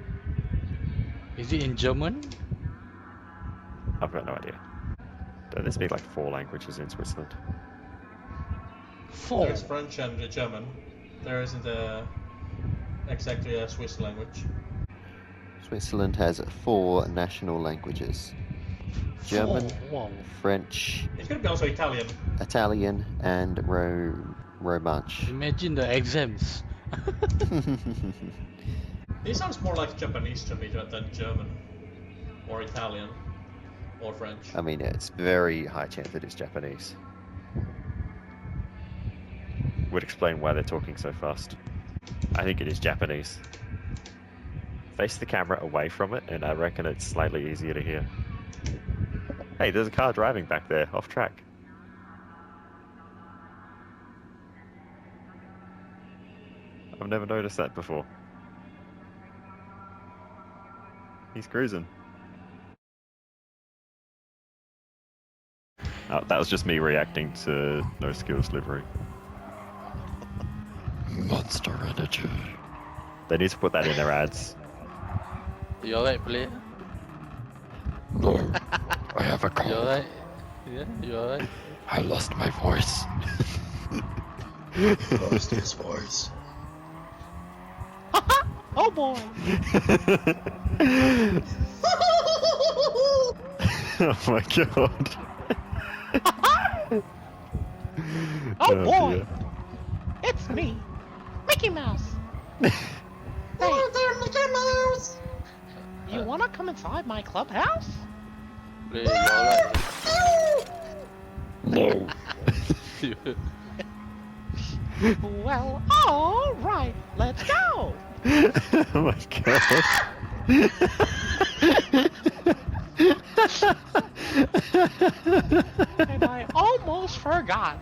Is it in German? I've got no idea. They speak like 4 languages in Switzerland. 4. There's French and German. There isn't exactly a Swiss language. Switzerland has 4 national languages: German, Wow. French, It could be also Italian. Italian, and Romansh. Imagine the exams. It sounds more like Japanese to me than German, or Italian, or French. I mean, it's very high chance that it's Japanese. Would explain why they're talking so fast. I think it is Japanese. Face the camera away from it, and I reckon it's slightly easier to hear. Hey, there's a car driving back there, off track. I've never noticed that before. He's cruising. Oh, that was just me reacting to Noskills livery. Monster Energy. They need to put that in their ads. You alright, player? No, I have a You cold. alright? Yeah, you alright? I lost my voice. Lost his voice. Oh boy. Oh my god. Oh boy. dear. It's me, Mickey Mouse. Hey, Mickey Mouse! you wanna come inside my clubhouse? Player, you alright? No. Well, all right, let's go. Oh my god. And I almost forgot.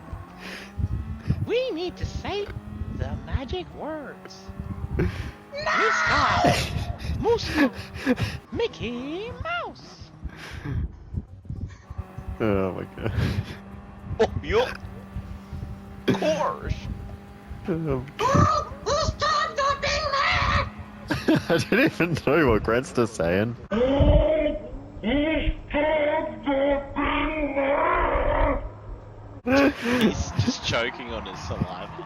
We need to say the magic words. Miska, Muska, Mickey Mouse. Oh my god. Oh, yeah. Of course. I didn't even know what Granster's saying. He's just choking on his saliva.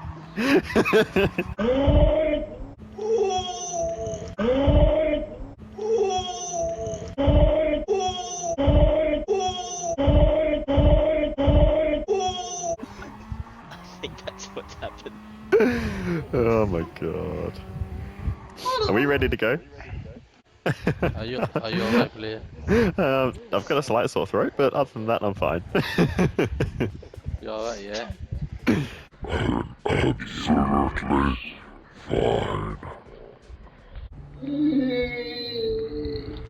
I think that's what's happened. Oh my god. Are we ready to go? Are you alright, player? I've got a slight sore throat, but other than that, I'm fine. You alright, yeah? Absolutely fine.